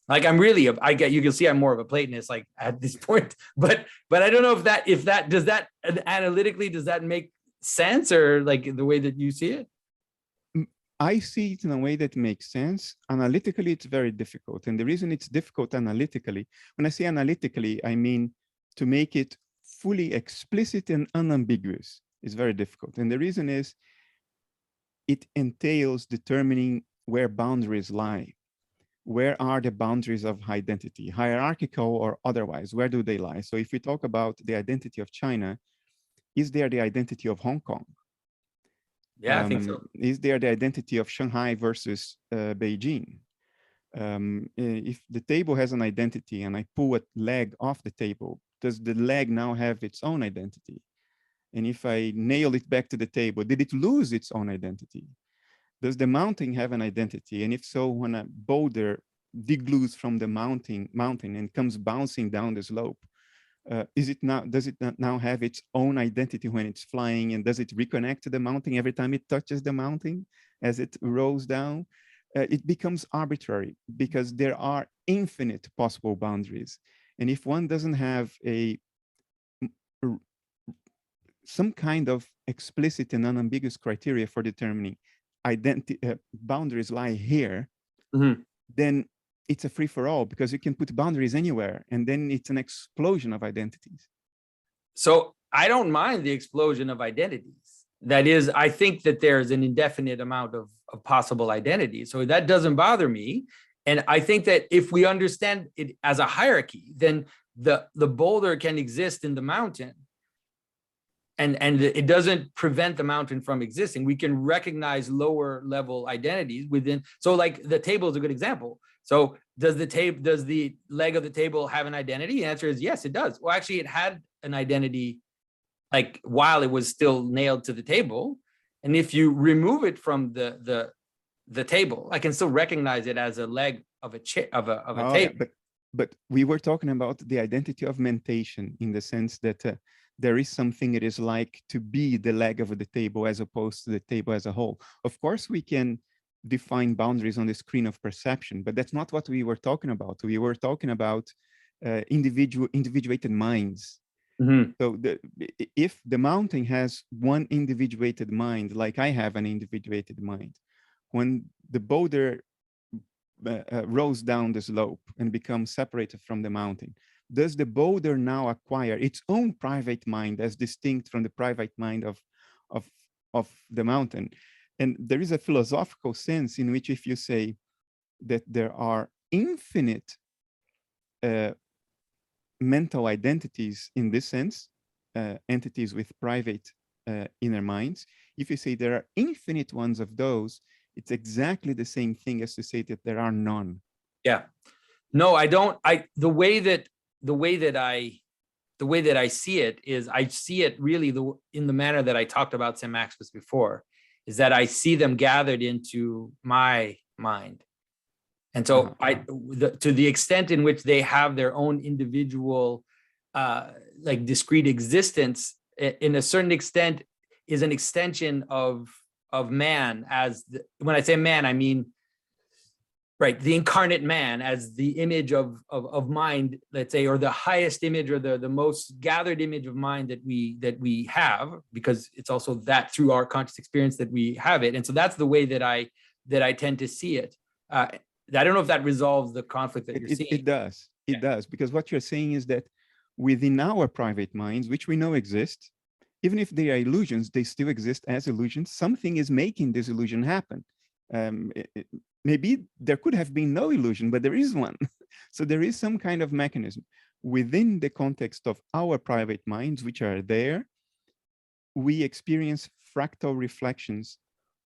Like, you can see I'm more of a Platonist, like, at this point, but I don't know if that does that analytically, does that make sense, or like the way that you see it? I see it in a way that makes sense. Analytically, it's very difficult. And the reason it's difficult analytically, when I say analytically, I mean to make it fully explicit and unambiguous is very difficult. And the reason is it entails determining where boundaries lie. Where are the boundaries of identity, hierarchical or otherwise? Where do they lie? So if we talk about the identity of China, is there the identity of Hong Kong? Yeah, I think so. Is there the identity of Shanghai versus Beijing? If the table has an identity and I pull a leg off the table, does the leg now have its own identity? And if I nail it back to the table, did it lose its own identity? Does the mountain have an identity? And if so, when a boulder deglues from the mountain and comes bouncing down the slope, Does it now have its own identity when it's flying, and does it reconnect to the mountain every time it touches the mountain as it rolls down? It becomes arbitrary because there are infinite possible boundaries. And if one doesn't have some kind of explicit and unambiguous criteria for determining boundaries lie here, then it's a free-for-all, because you can put boundaries anywhere, and then it's an explosion of identities. So I don't mind the explosion of identities. That is, I think that there's an indefinite amount of possible identities. So that doesn't bother me. And I think that if we understand it as a hierarchy, then the boulder can exist in the mountain. And it doesn't prevent the mountain from existing. We can recognize lower level identities within. So like the table is a good example. So does the leg of the table have an identity? The answer is yes, it does. Well, actually it had an identity like while it was still nailed to the table. And if you remove it from the table, I can still recognize it as a leg of a table. Yeah, but we were talking about the identity of mentation, in the sense that there is something it is like to be the leg of the table as opposed to the table as a whole. Of course, we can define boundaries on the screen of perception, but that's not what we were talking about. We were talking about individuated minds. So if the mountain has one individuated mind, like I have an individuated mind, when the boulder rolls down the slope and becomes separated from the mountain, does the boulder now acquire its own private mind as distinct from the private mind of the mountain? And there is a philosophical sense in which, if you say that there are infinite mental identities in this sense, entities with private inner minds, if you say there are infinite ones of those, it's exactly the same thing as to say that there are none. Yeah. No, I don't. The way that I see it is, I see it really in the manner that I talked about St. Maximus before, is that I see them gathered into my mind. And so to the extent in which they have their own individual, like discrete existence, in a certain extent is an extension of man. When I say man, I mean, right, the incarnate man as the image of mind, let's say, or the highest image, or the most gathered image of mind that we have, because it's also that through our conscious experience that we have it. And so that's the way that I tend to see it. I don't know if that resolves the conflict that you're seeing. It does. It does, because what you're saying is that within our private minds, which we know exist, even if they are illusions, they still exist as illusions. Something is making this illusion happen. Maybe there could have been no illusion, but there is one. So there is some kind of mechanism within the context of our private minds, which are there. We experience fractal reflections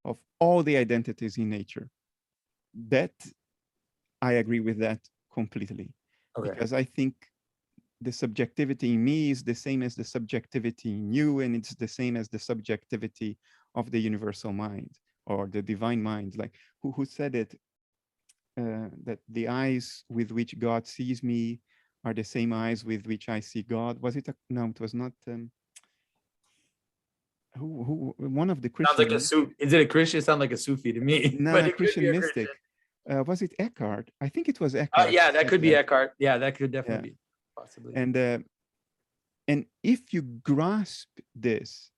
of all the identities in nature. That I agree with that completely. Okay. Because I think the subjectivity in me is the same as the subjectivity in you, and it's the same as the subjectivity of the universal mind or the divine mind. Like who said it? That the eyes with which God sees me are the same eyes with which I see God. Was it? No, it was not. Who? One of the Christians. Sounds like a Sufi. Is it a Christian? It sounds like a Sufi to me. No, a Christian mystic. Was it Eckhart? I think it was Eckhart. Yeah, that could be Eckhart. Yeah, that could definitely be, possibly. And if you grasp this,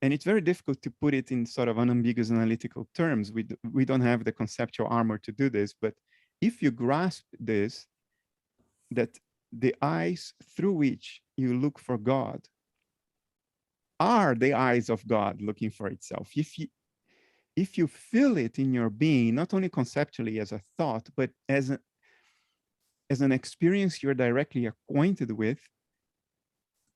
and it's very difficult to put it in sort of unambiguous analytical terms. We don't have the conceptual armor to do this, but if you grasp this, that the eyes through which you look for God are the eyes of God looking for itself. If you feel it in your being, not only conceptually as a thought, but as an experience you're directly acquainted with,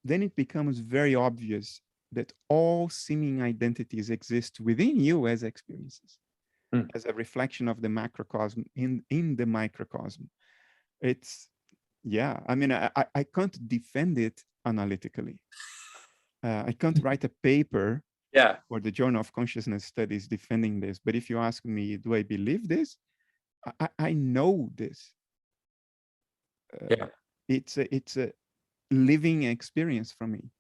then it becomes very obvious that all seeming identities exist within you as experiences, as a reflection of the macrocosm in the microcosm. It's, yeah, I mean, I can't defend it analytically. I can't write a paper for the Journal of Consciousness Studies defending this. But if you ask me, do I believe this? I know this. It's a living experience for me.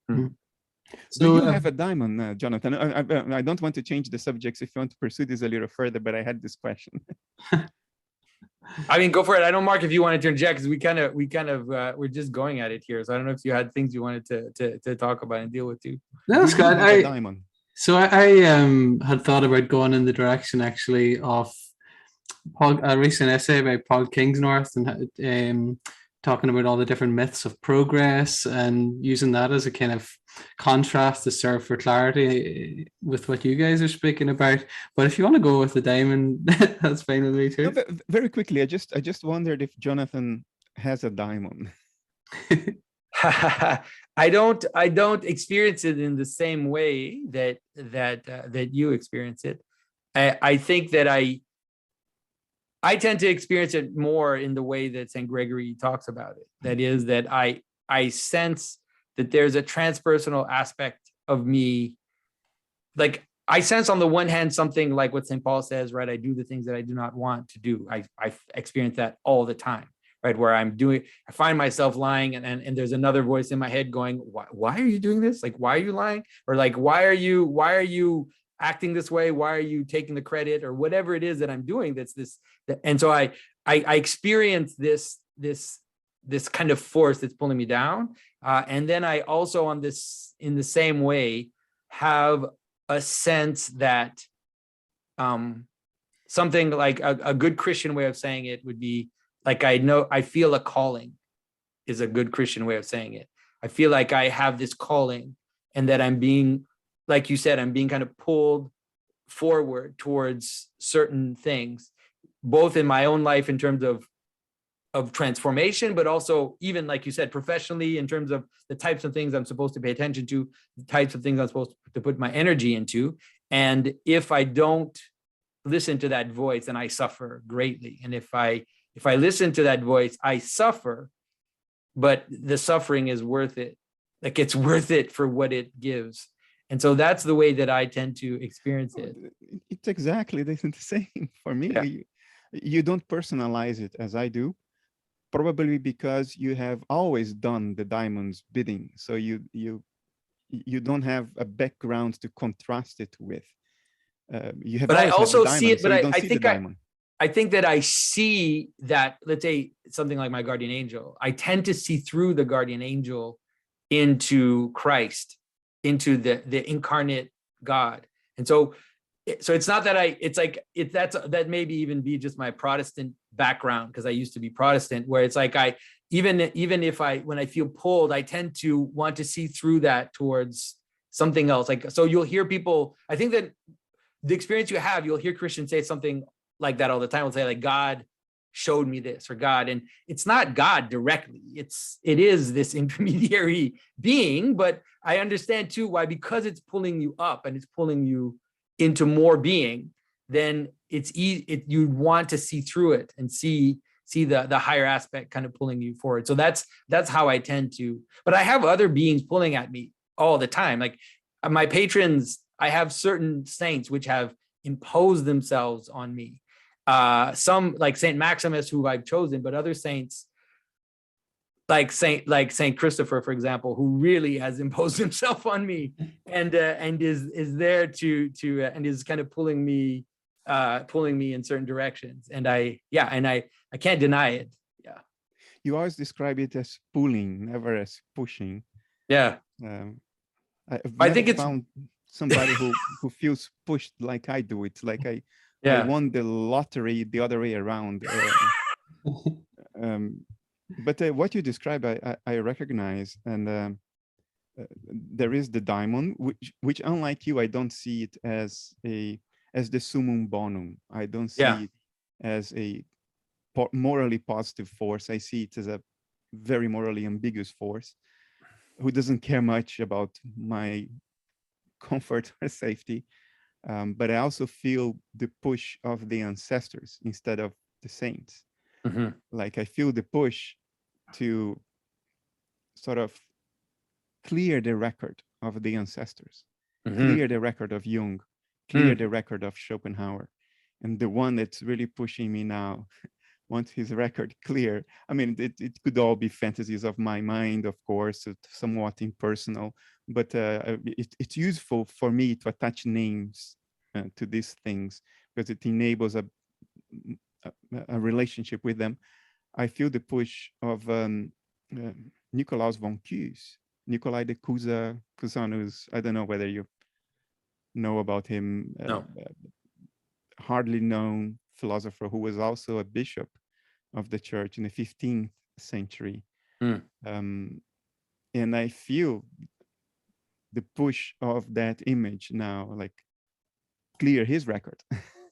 Hmm. Do you have a diamond, Jonathan? I don't want to change the subjects if you want to pursue this a little further, but I had this question. I mean, go for it. I don't, Mark, if you wanted to interject, because we're just going at it here. So I don't know if you had things you wanted to talk about and deal with too. No, that's good. A diamond? So I had thought about going in the direction actually of a recent essay by Paul Kingsnorth and talking about all the different myths of progress and using that as a kind of contrast to serve for clarity with what you guys are speaking about. But if you want to go with the diamond, that's fine with me too. No, very quickly, I just wondered if Jonathan has a diamond. I don't experience it in the same way that you experience it. I think that I tend to experience it more in the way that St. Gregory talks about it. That is, that I sense that there's a transpersonal aspect of me. Like, I sense on the one hand something like what St. Paul says, right? I do the things that I do not want to do. I experience that all the time, right? Where I find myself lying and there's another voice in my head going, why are you doing this? Like, why are you lying? Or like, why are you acting this way? Why are you taking the credit, or whatever it is that I'm doing? That's this. And so I experience this kind of force that's pulling me down. And then I also in the same way have a sense that something like a good Christian way of saying it would be like, I feel a calling is a good Christian way of saying it. I feel like I have this calling, and that I'm being, like you said, I'm being kind of pulled forward towards certain things, both in my own life in terms of transformation, but also even, like you said, professionally, in terms of the types of things I'm supposed to pay attention to, the types of things I'm supposed to put my energy into. And if I don't listen to that voice, then I suffer greatly. And if I listen to that voice, I suffer, but the suffering is worth it. Like, it's worth it for what it gives. And so that's the way that I tend to experience it. It's exactly the same for me. Yeah. You don't personalize it as I do, probably because you have always done the diamond's bidding. So you don't have a background to contrast it with. You have, but I also diamond, see it, so but I think that I see that, let's say something like my guardian angel, I tend to see through the guardian angel into Christ, into the incarnate God. And so it's not that that maybe even be just my Protestant background, because I used to be Protestant, where it's like even if when I feel pulled, I tend to want to see through that towards something else. Like, so you'll hear people, I think that the experience you have, you'll hear Christians say something like that all the time. We'll say like, God showed me this, or God, and it's not God directly. It is this intermediary being, but I understand too why, because it's pulling you up and it's pulling you into more being, then it's easy. You want to see through it and see the higher aspect kind of pulling you forward. So that's how I tend to. But I have other beings pulling at me all the time. Like my patrons, I have certain saints which have imposed themselves on me. Some like Saint Maximus, who I've chosen, but other saints like Saint Christopher, for example, who really has imposed himself on me, and is there to and is kind of pulling me in certain directions. And I can't deny it. Yeah. You always describe it as pulling, never as pushing. Yeah. I think it's found somebody who feels pushed like I do. It's like I won the lottery the other way around. But what you describe, I recognize, and there is the diamond, which unlike you, I don't see it as the summum bonum. I don't see it as a morally positive force. I see it as a very morally ambiguous force who doesn't care much about my comfort or safety. But I also feel the push of the ancestors instead of the saints. Mm-hmm. Like I feel the push to sort of clear the record of the ancestors, clear the record of Jung, clear the record of Schopenhauer. And the one that's really pushing me now, want his record clear. I mean, it could all be fantasies of my mind, of course, somewhat impersonal, but it's useful for me to attach names to these things because it enables a relationship with them. I feel the push of Nicolaus von Kues, Nikolai de Cusanus. I don't know whether you know about him. No. Hardly known philosopher who was also a bishop of the church in the 15th century. And I feel the push of that image now, like clear his record,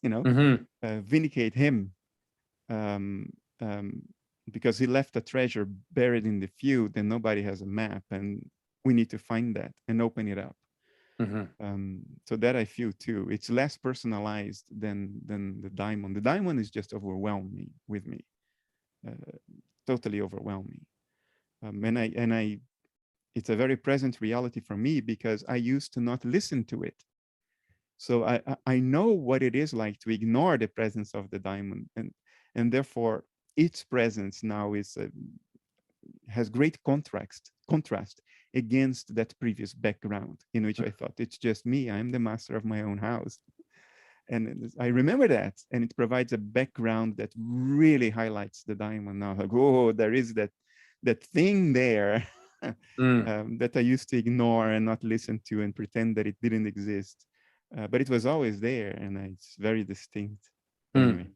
you know, vindicate him, because he left a treasure buried in the field and nobody has a map, and we need to find that and open it up. So that I feel too. It's less personalized than the diamond. The diamond is just overwhelming with me, totally overwhelming. And I, it's a very present reality for me because I used to not listen to it. So I know what it is like to ignore the presence of the diamond, and therefore its presence now is has great contrast against that previous background in which I thought it's just me. I'm the master of my own house. And I remember that, and it provides a background that really highlights the diamond now. Like, oh, there is that thing there that I used to ignore and not listen to and pretend that it didn't exist. But it was always there, and it's very distinct. Anyway.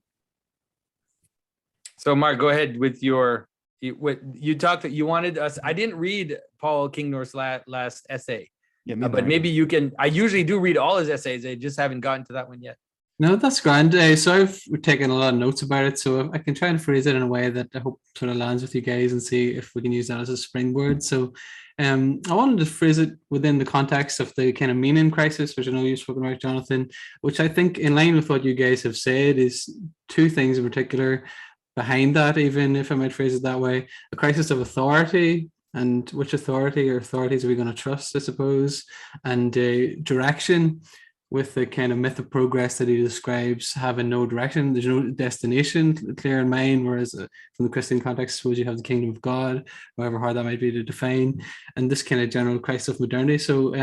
So Mark, go ahead with your, what you talked that you wanted us. I didn't read Paul Kingnor's last essay, but maybe you can. I usually do read all his essays. I just haven't gotten to that one yet. No, that's grand. So I've taken a lot of notes about it, so I can try and phrase it in a way that I hope sort of lands with you guys and see if we can use that as a springboard. So I wanted to phrase it within the context of the kind of meaning crisis, which I know you've spoken about, Jonathan, which I think in line with what you guys have said is two things in particular behind that, even if I might phrase it that way: a crisis of authority, and which authority or authorities are we going to trust, I suppose, and direction, with the kind of myth of progress that he describes having no direction. There's no destination clear in mind, whereas from the Christian context, I suppose you have the kingdom of God, however hard that might be to define, and this kind of general crisis of modernity. So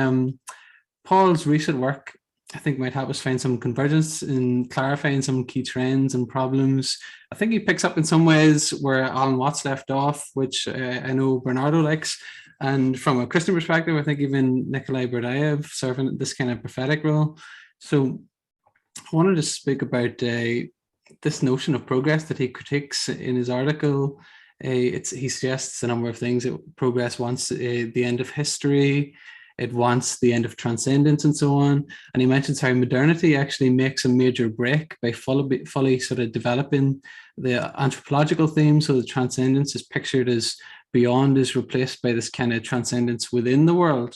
Paul's recent work, I think, might help us find some convergence in clarifying some key trends and problems. I think he picks up in some ways where Alan Watts left off, which I know Bernardo likes. And from a Christian perspective, I think even Nikolai Berdyaev serving this kind of prophetic role. So I wanted to speak about this notion of progress that he critiques in his article. He suggests a number of things. Progress wants the end of history. It wants the end of transcendence and so on. And he mentions how modernity actually makes a major break by fully sort of developing the anthropological theme. So the transcendence is pictured as beyond is replaced by this kind of transcendence within the world.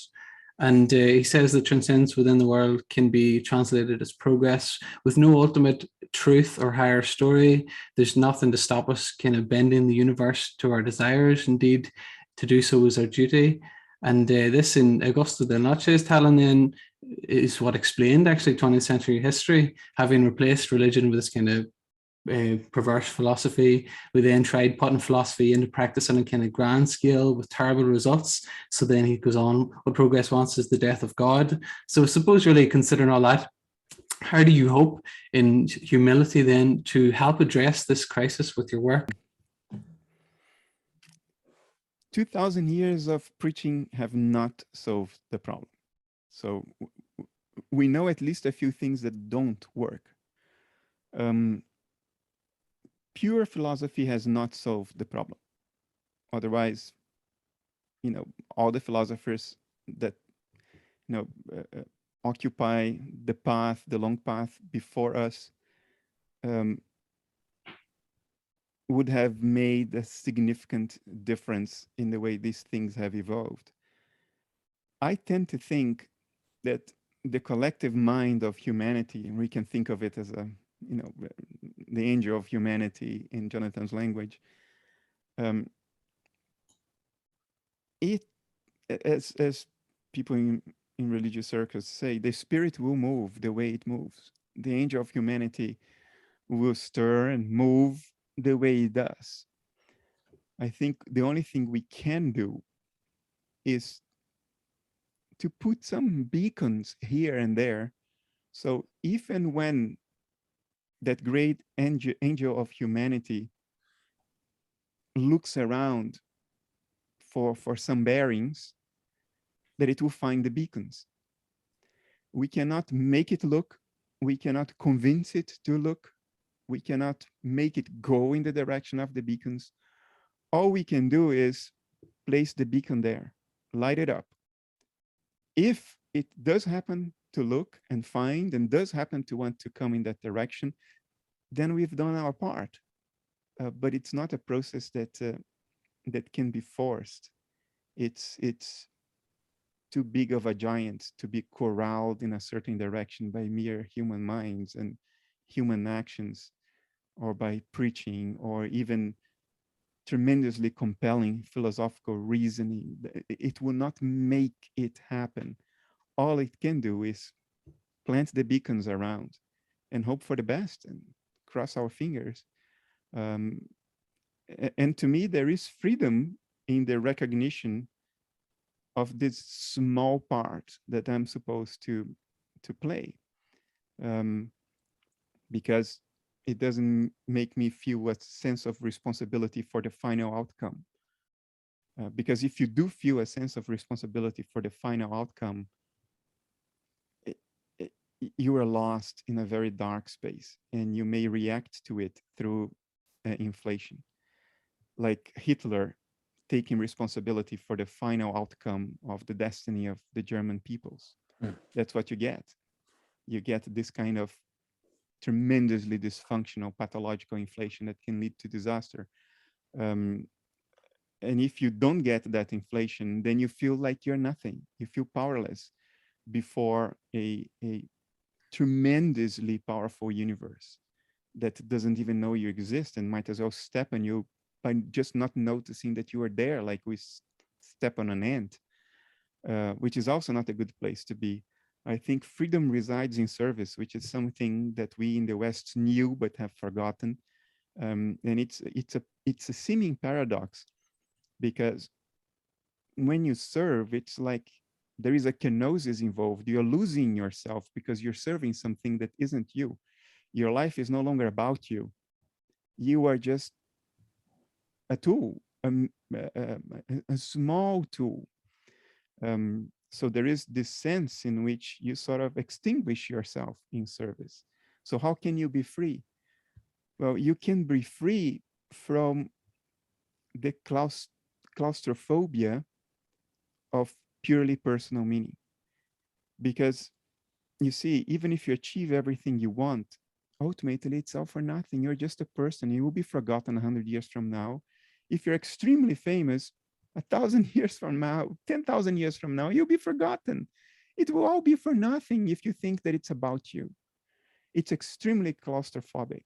And he says that transcendence within the world can be translated as progress with no ultimate truth or higher story. There's nothing to stop us kind of bending the universe to our desires. Indeed, to do so is our duty. And this, in Augusto del Noche's telling, then is what explained actually 20th century history, having replaced religion with this kind of perverse philosophy. We then tried putting philosophy into practice on a kind of grand scale with terrible results. So then he goes on, what progress wants is the death of God. So I suppose really considering all that, how do you hope in humility then to help address this crisis with your work? 2,000 years of preaching have not solved the problem. So we know at least a few things that don't work. Pure philosophy has not solved the problem. Otherwise, you know, all the philosophers that, you know, occupy the path, the long path before us, would have made a significant difference in the way these things have evolved. I tend to think that the collective mind of humanity, and we can think of it as a, you know, the angel of humanity in Jonathan's language, it, as people in religious circles say, the spirit will move the way it moves. The angel of humanity will stir and move the way it does. I think the only thing we can do is to put some beacons here and there. So if and when that great angel of humanity looks around for some bearings, that it will find the beacons. We cannot make it look. We cannot convince it to look. We cannot make it go in the direction of the beacons. All we can do is place the beacon there, light it up. If it does happen to look and find and does happen to want to come in that direction, then we've done our part. But it's not a process that that can be forced. It's too big of a giant to be corralled in a certain direction by mere human minds and human actions, or by preaching, or even tremendously compelling philosophical reasoning. It will not make it happen. All it can do is plant the beacons around and hope for the best and cross our fingers. And to me, there is freedom in the recognition of this small part that I'm supposed to play, because it doesn't make me feel a sense of responsibility for the final outcome. Because if you do feel a sense of responsibility for the final outcome, you are lost in a very dark space, and you may react to it through inflation. Like Hitler taking responsibility for the final outcome of the destiny of the German peoples. That's what you get. You get this kind of tremendously dysfunctional pathological inflation that can lead to disaster. And if you don't get that inflation, then you feel like you're nothing. You feel powerless before a tremendously powerful universe that doesn't even know you exist and might as well step on you by just not noticing that you are there, like we step on an ant, which is also not a good place to be. I think freedom resides in service, which is something that we in the West knew but have forgotten. And it's a seeming paradox, because when you serve, it's like there is a kenosis involved. You're losing yourself because you're serving something that isn't you. Your life is no longer about you. You are just a tool, a small tool. So there is this sense in which you sort of extinguish yourself in service. So how can you be free? Well, you can be free from the claustrophobia of purely personal meaning. Because you see, even if you achieve everything you want, ultimately it's all for nothing. You're just a person. You will be forgotten 100 years from now. If you're extremely famous, 1,000 years from now, 10,000 years from now, you'll be forgotten. It will all be for nothing if you think that it's about you. It's extremely claustrophobic,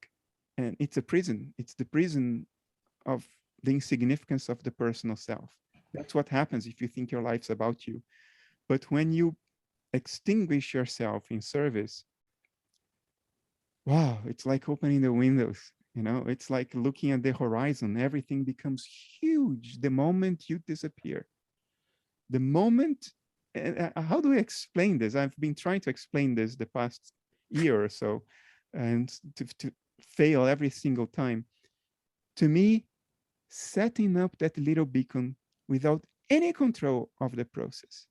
and it's a prison. It's the prison of the insignificance of the personal self. That's what happens if you think your life's about you. But when you extinguish yourself in service, wow, it's like opening the windows. You know, it's like looking at the horizon. Everything becomes huge the moment you disappear. The moment, how do I explain this? I've been trying to explain this the past year or so, and to fail every single time. To me, setting up that little beacon without any control of the process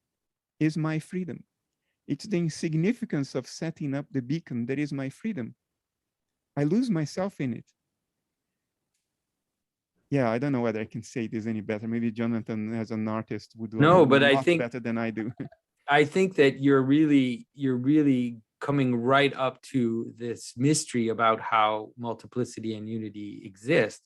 is my freedom. It's the insignificance of setting up the beacon that is my freedom. I lose myself in it. Yeah, I don't know whether I can say this any better. Maybe Jonathan, as an artist, would do no, but a I lot think better than I do. I think that you're really coming right up to this mystery about how multiplicity and unity exist.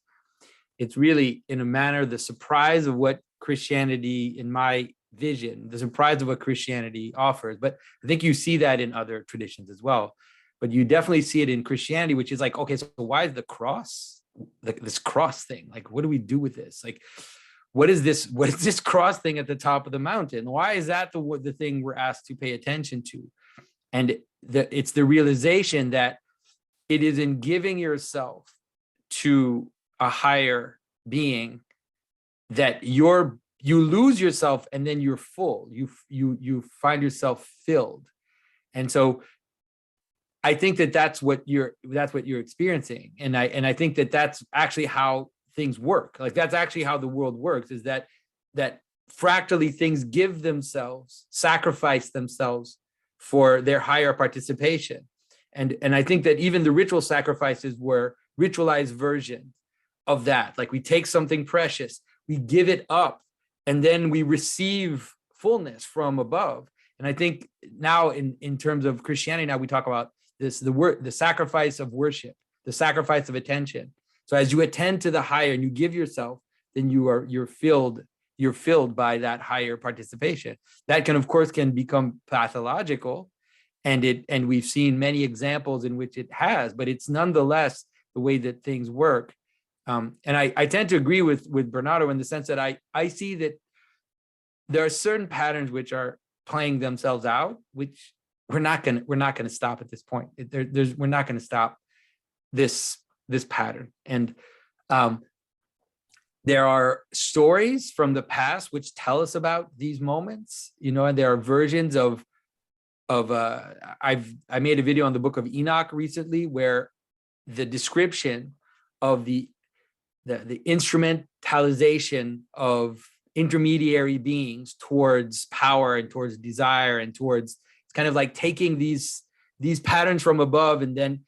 It's really, in a manner, the surprise of what Christianity, in my vision, the surprise of what Christianity offers. But I think you see that in other traditions as well. But you definitely see it in Christianity, which is like, okay, so why is the cross, like this cross thing? Like, what do we do with this? Like, what is this cross thing at the top of the mountain? Why is that the thing we're asked to pay attention to? And it's the realization that it is in giving yourself to a higher being, that you lose yourself and then you're full. You find yourself filled. And so I think that that's what you're experiencing. And I think that that's actually how things work. Like that's actually how the world works, is that fractally things give themselves, sacrifice themselves for their higher participation. And I think that even the ritual sacrifices were ritualized versions of that. Like we take something precious, we give it up, and then we receive fullness from above. And I think now in terms of Christianity, now we talk about this, the sacrifice of worship, the sacrifice of attention. So as you attend to the higher and you give yourself, then you're filled by that higher participation. That can, of course, can become pathological, and we've seen many examples in which it has, but it's nonetheless the way that things work. And I tend to agree with Bernardo in the sense that I see that there are certain patterns which are playing themselves out, which we're not going to stop at this point. We're not going to stop this pattern. And there are stories from the past which tell us about these moments, and there are versions of I made a video on the book of Enoch recently, where the description of the instrumentalization of intermediary beings towards power and towards desire and towards, it's kind of like taking these patterns from above and then,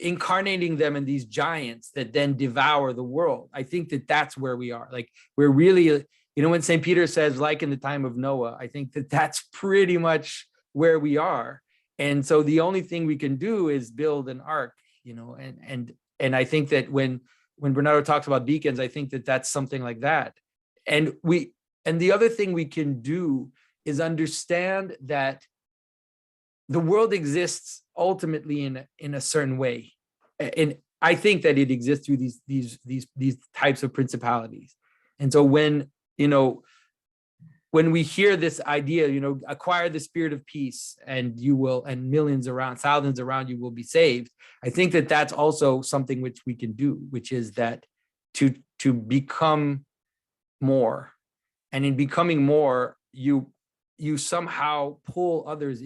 incarnating them in these giants that then devour the world. I think that that's where we are. Like we're really, when St. Peter says, like in the time of Noah, I think that that's pretty much where we are. And so the only thing we can do is build an ark, and I think that when Bernardo talks about beacons, I think that that's something like that. And the other thing we can do is understand that the world exists ultimately in a certain way. And I think that it exists through these types of principalities. And so when we hear this idea, acquire the spirit of peace and you will, and thousands around you will be saved. I think that that's also something which we can do, which is that to become more. And in becoming more, you somehow pull others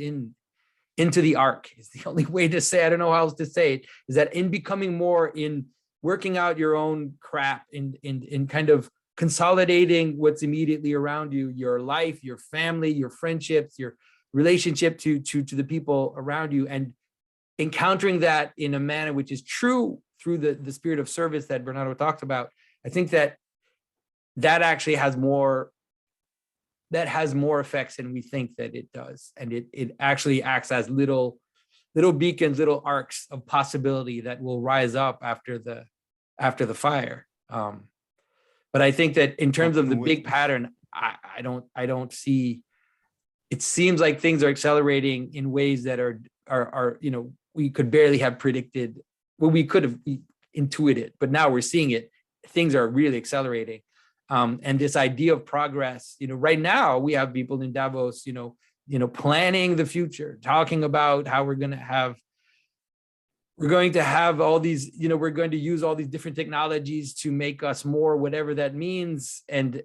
into the ark, is the only way to say, I don't know how else to say it, is that in becoming more, in working out your own crap, in kind of consolidating what's immediately around you, your life, your family, your friendships, your relationship to the people around you, and encountering that in a manner which is true through the spirit of service that Bernardo talks about. I think that actually has more effects than we think that it does. And it actually acts as little beacons, little arcs of possibility that will rise up after the fire. But I think that in terms of the big pattern, I don't see, it seems like things are accelerating in ways that are we could barely have predicted. Well, we could have intuited, but now we're seeing it. Things are really accelerating. And this idea of progress, right now we have people in Davos, planning the future, talking about how we're going to have all these, we're going to use all these different technologies to make us more, whatever that means. And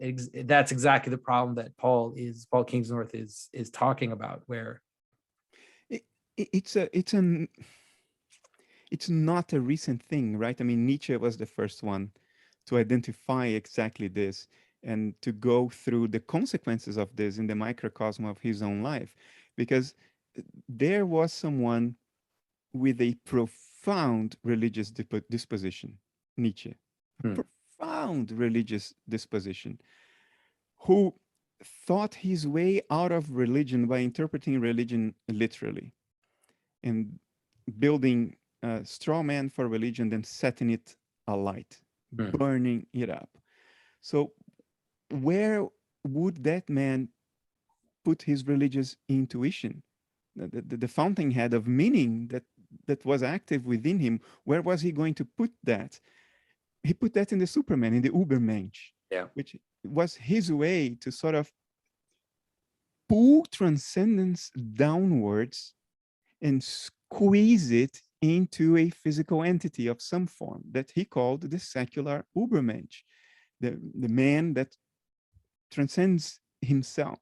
that's exactly the problem that Paul Kingsnorth is talking about, where it's not a recent thing, right? I mean, Nietzsche was the first one to identify exactly this and to go through the consequences of this in the microcosm of his own life, because there was someone with a profound religious disposition, Nietzsche, a profound religious disposition, who thought his way out of religion by interpreting religion literally and building a straw man for religion, then setting it alight, burning it up. So where would that man put his religious intuition, the fountainhead of meaning that was active within him? Where was he going to put that? He put that in the Superman, in the Übermensch, which was his way to sort of pull transcendence downwards and squeeze it into a physical entity of some form that he called the secular Übermensch, the man that transcends himself.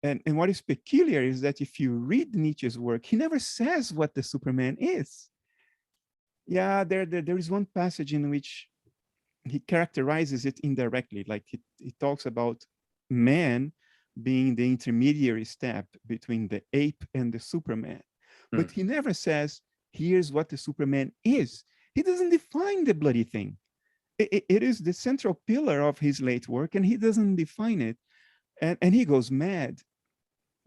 And what is peculiar is that if you read Nietzsche's work, he never says what the Superman is. Yeah, there is one passage in which he characterizes it indirectly, like he talks about man being the intermediary step between the ape and the Superman. But he never says, here's what the Superman is. He doesn't define the bloody thing. It is the central pillar of his late work, and he doesn't define it. And he goes mad.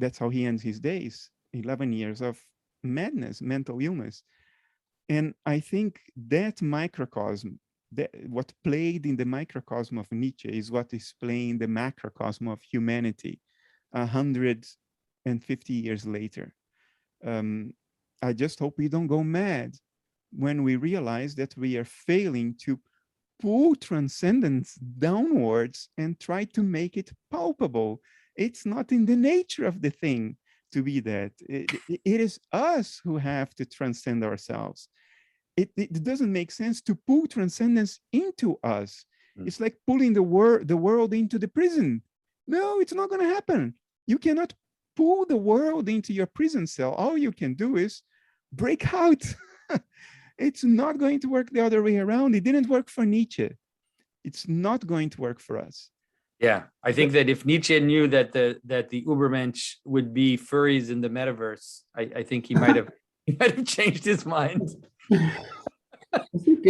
That's how he ends his days, 11 years of madness, mental illness. And I think that microcosm, that what played in the microcosm of Nietzsche is what is playing the macrocosm of humanity 150 years later. I just hope we don't go mad when we realize that we are failing to pull transcendence downwards and try to make it palpable. It's not in the nature of the thing to be that. It is us who have to transcend ourselves. It doesn't make sense to pull transcendence into us. It's like pulling the world into the prison. No, it's not going to happen. You cannot pull the world into your prison cell. All you can do is break out. It's not going to work the other way around. It didn't work for Nietzsche. It's not going to work for us. Yeah, I think that if Nietzsche knew that the Übermensch would be furries in the metaverse, I think he might have changed his mind. I think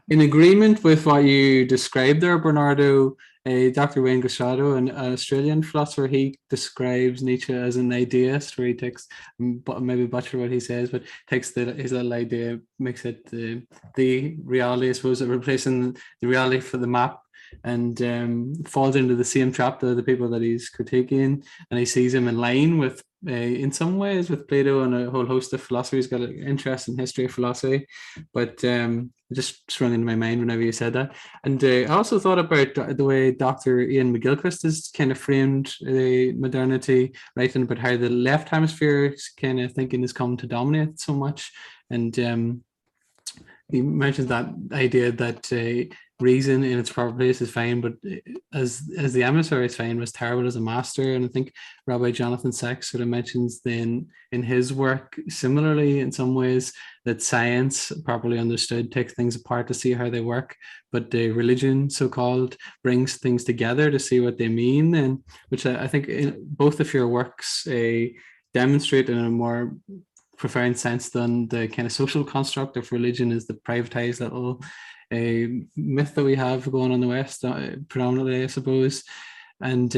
in agreement with what you described there, Bernardo, Dr. Wayne Grosado, an Australian philosopher, he describes Nietzsche as an idealist, where he takes, maybe butcher what he says, but takes his little idea, makes it the reality, I suppose, replacing the reality for the map, and falls into the same trap that the people that he's critiquing, and he sees him in line with, in some ways, with Plato and a whole host of philosophers. He's got an interest in history of philosophy, but it just sprung into my mind whenever you said that. And I also thought about the way Dr. Ian McGilchrist has kind of framed modernity, writing about how the left hemisphere kind of thinking has come to dominate so much. And he mentions that idea that reason in its proper place is fine, but as the emissary is fine, was terrible as a master. And I think Rabbi Jonathan Sacks sort of mentions then in his work similarly in some ways that science, properly understood, takes things apart to see how they work, but the religion, so-called, brings things together to see what they mean, and which I think in both of your works demonstrate in a more profound sense than the kind of social construct of religion is the privatized little myth that we have going on in the West, predominantly, I suppose. And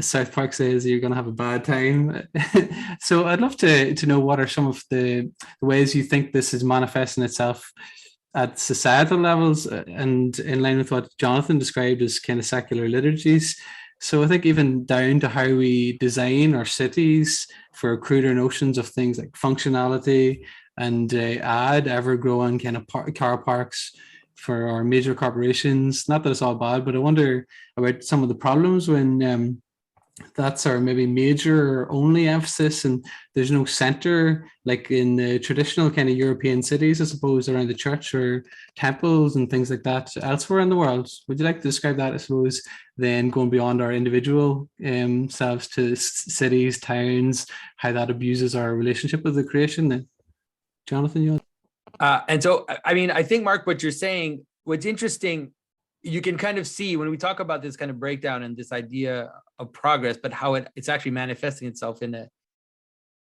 South Park says you're going to have a bad time. So I'd love to know what are some of the ways you think this is manifesting itself at societal levels, and in line with what Jonathan described as kind of secular liturgies. So I think even down to how we design our cities for cruder notions of things like functionality, and add ever-growing kind of car parks for our major corporations. Not that it's all bad, but I wonder about some of the problems when that's our maybe major or only emphasis, and there's no center like in the traditional kind of European cities, I suppose, around the church or temples and things like that elsewhere in the world. Would you like to describe that, I suppose, then going beyond our individual selves to cities, towns, how that abuses our relationship with the creation? Then, Jonathan, you? And so, I mean, I think, Mark, what you're saying, what's interesting, you can kind of see when we talk about this kind of breakdown and this idea of progress, but how it's actually manifesting itself in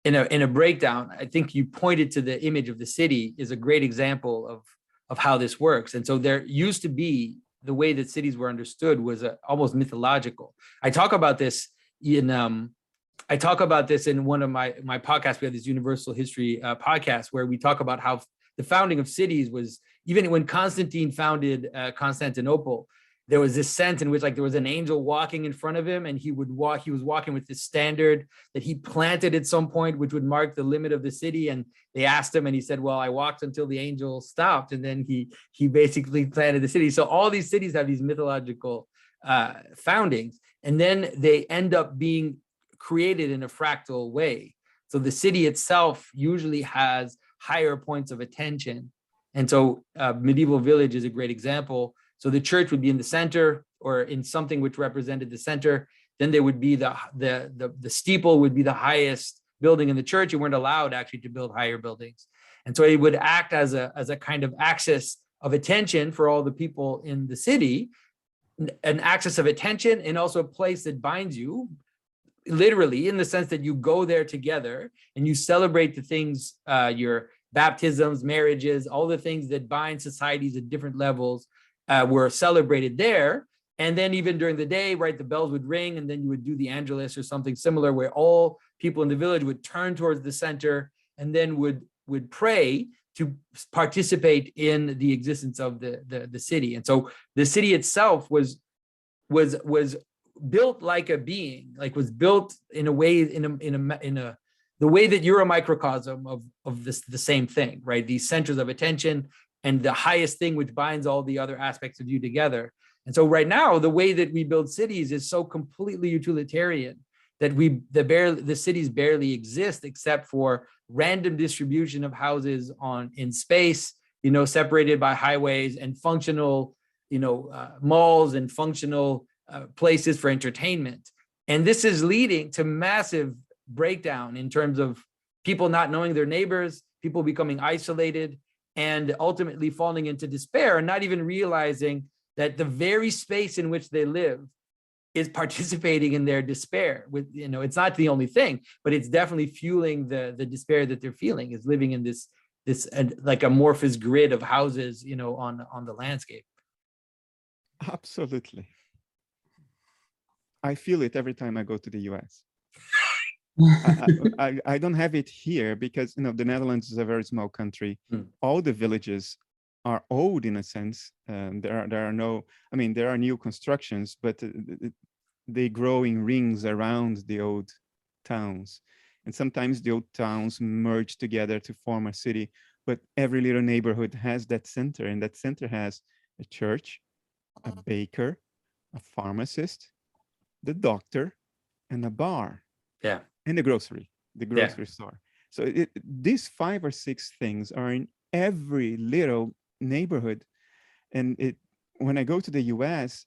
a breakdown. I think you pointed to the image of the city is a great example of how this works. And so there used to be the way that cities were understood was almost mythological. I talk about this in one of my podcasts. We have this Universal History podcast where we talk about how the founding of cities was, even when Constantine founded Constantinople, there was this sense in which like there was an angel walking in front of him, and he was walking with this standard that he planted at some point, which would mark the limit of the city. And they asked him, and he said, well, I walked until the angel stopped. And then he basically planted the city. So all these cities have these mythological foundings, and then they end up being created in a fractal way. So the city itself usually has higher points of attention. And so medieval village is a great example. So the church would be in the center, or in something which represented the center. Then there would be the steeple would be the highest building in the church. You weren't allowed actually to build higher buildings. And so it would act as a kind of axis of attention for all the people in the city, an axis of attention, and also a place that binds you, literally, in the sense that you go there together and you celebrate the things, your baptisms, marriages, all the things that bind societies at different levels were celebrated there. And then even during the day, right, the bells would ring, and then you would do the Angelus or something similar, where all people in the village would turn towards the center and then would pray to participate in the existence of the city. And so the city itself was built like a being, like was built in a way, the way that you're a microcosm of the same thing, right? These centers of attention and the highest thing which binds all the other aspects of you together. And so right now, the way that we build cities is so completely utilitarian that the cities barely exist except for random distribution of houses in space, separated by highways, and functional, malls and functional places for entertainment. And this is leading to massive breakdown in terms of people not knowing their neighbors, people becoming isolated, and ultimately falling into despair and not even realizing that the very space in which they live is participating in their despair. It's not the only thing, but it's definitely fueling the despair that they're feeling, is living in this like amorphous grid of houses, on the landscape. Absolutely. I feel it every time I go to the US. I don't have it here because, the Netherlands is a very small country. All the villages are old in a sense. There are new constructions, but they grow in rings around the old towns. And sometimes the old towns merge together to form a city, but every little neighborhood has that center, and that center has a church, a baker, a pharmacist, the doctor, and a bar. Yeah. And the grocery store. So these 5 or 6 things are in every little neighborhood. And when I go to the US,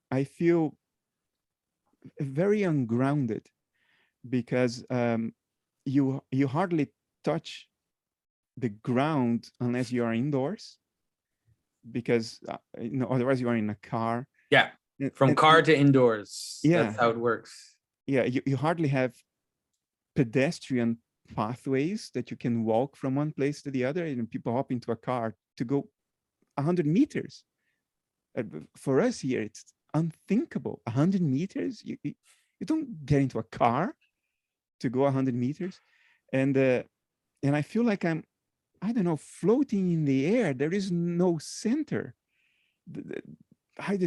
I feel very ungrounded because you hardly touch the ground unless you are indoors, because otherwise you are in a car. Yeah, from car to indoors. Yeah, that's how it works. Yeah, you hardly have pedestrian pathways that you can walk from one place to the other, and people hop into a car to go 100 meters. For us here, it's unthinkable. 100 meters? You don't get into a car to go 100 meters. And I feel like I'm, I don't know, floating in the air. There is no center. I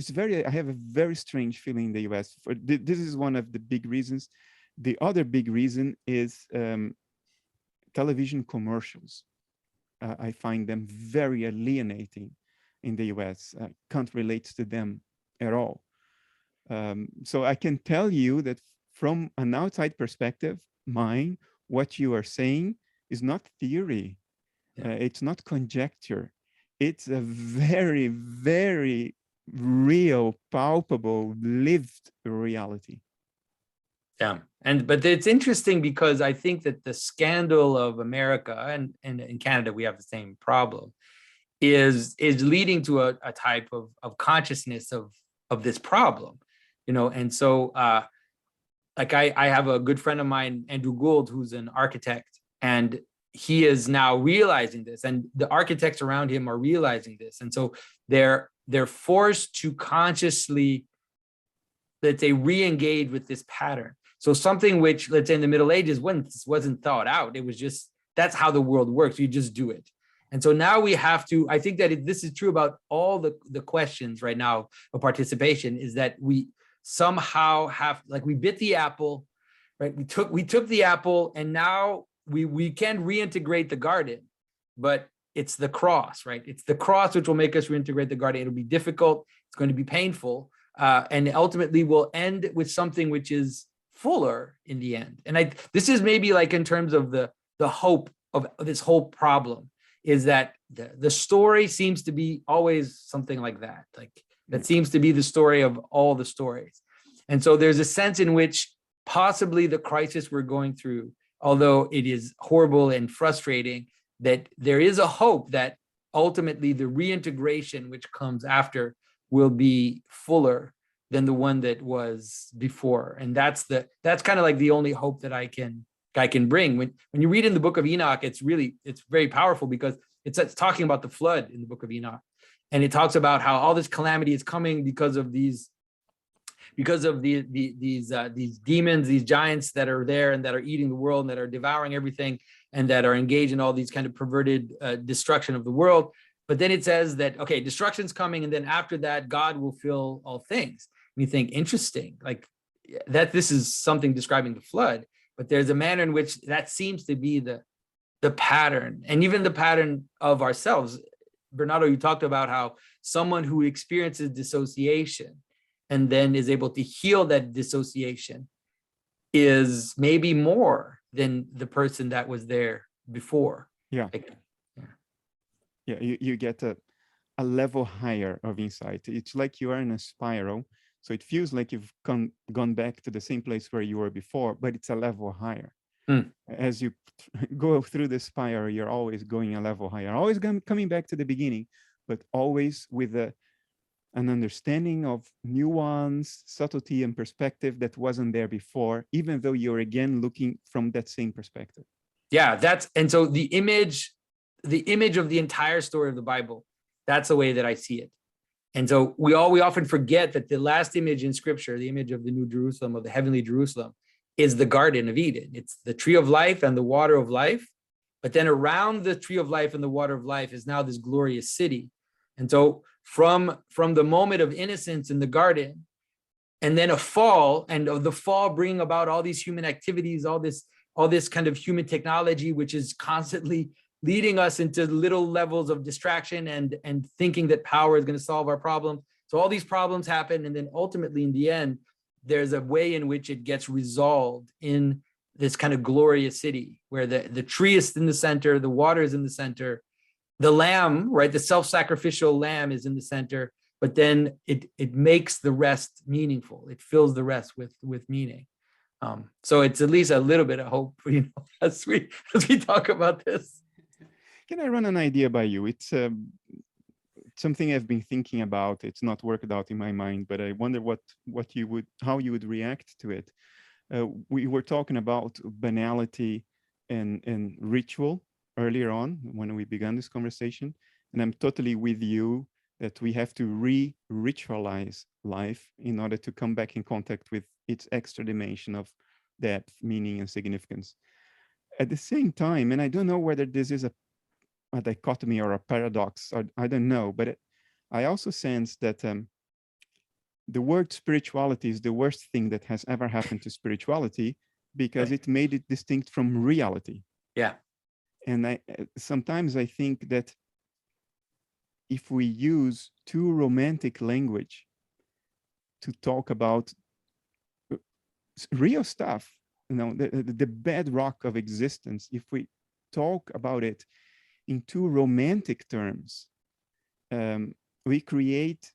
have a very strange feeling in the US. This is one of the big reasons. The other big reason is television commercials. I find them very alienating in the US. I can't relate to them at all. So I can tell you that from an outside perspective, what you are saying is not theory. Yeah. It's not conjecture. It's a very, very real, palpable, lived reality. Yeah, but it's interesting because I think that the scandal of America, and in Canada we have the same problem, is leading to a type of consciousness of this problem, and so like I have a good friend of mine, Andrew Gould, who's an architect, and he is now realizing this, and the architects around him are realizing this, and so they're forced to consciously, let's say, re-engage with this pattern. So something which, let's say, in the Middle Ages wasn't thought out. It was just, that's how the world works. You just do it. And so now we have to, I think that this is true about all the questions right now of participation, is that we somehow have, like, we bit the apple, right? We took the apple, and now we can reintegrate the garden, but it's the cross, right? It's the cross which will make us reintegrate the garden. It'll be difficult. It's going to be painful. And ultimately we'll end with something which is fuller in the end. And this is maybe like in terms of the hope of this whole problem, is that the story seems to be always something like that. Like that seems to be the story of all the stories. And so there's a sense in which possibly the crisis we're going through, although it is horrible and frustrating, that there is a hope that ultimately the reintegration which comes after will be fuller than the one that was before. And that's kind of like the only hope that I can bring. When you read in the book of Enoch, it's very powerful, because it's talking about the flood in the book of Enoch. And it talks about how all this calamity is coming because of these demons, these giants that are there and that are eating the world and that are devouring everything and that are engaged in all these kind of perverted destruction of the world. But then it says that, okay, destruction's coming, and then after that, God will fill all things. And you think, interesting, like that this is something describing the flood, but there's a manner in which that seems to be the pattern, and even the pattern of ourselves. Bernardo, you talked about how someone who experiences dissociation and then is able to heal that dissociation is maybe more than the person that was there before. Yeah. You get a level higher of insight. It's like you are in a spiral. So it feels like you've gone back to the same place where you were before, but it's a level higher. As you go through the spiral, you're always going a level higher, always coming back to the beginning, but always with an understanding of nuance, subtlety, and perspective that wasn't there before, even though you're again looking from that same perspective. Yeah, and so the image of the entire story of the Bible, that's the way that I see it. And so we often forget that the last image in Scripture, the image of the New Jerusalem, of the heavenly Jerusalem, is the Garden of Eden. It's the tree of life and the water of life. But then around the tree of life and the water of life is now this glorious city. And so from the moment of innocence in the garden, and then a fall, and of the fall bringing about all these human activities, all this kind of human technology, which is constantly leading us into little levels of distraction and thinking that power is going to solve our problems. So all these problems happen, and then ultimately in the end, there's a way in which it gets resolved in this kind of glorious city where the tree is in the center, the water is in the center, the lamb, right, the self-sacrificial lamb is in the center, but then it makes the rest meaningful. It fills the rest with meaning. So it's at least a little bit of hope, as we talk about this. Can I run an idea by you? It's something I've been thinking about. It's not worked out in my mind, but I wonder how you would react to it. We were talking about banality and ritual earlier on when we began this conversation, and I'm totally with you that we have to re-ritualize life in order to come back in contact with its extra dimension of depth, meaning, and significance. At the same time, and I don't know whether this is a dichotomy or a paradox, or I don't know, but I also sense that the word spirituality is the worst thing that has ever happened to spirituality, because it made it distinct from reality. Yeah. And sometimes I think that if we use too romantic language to talk about real stuff, the bedrock of existence, if we talk about it in too romantic terms, we create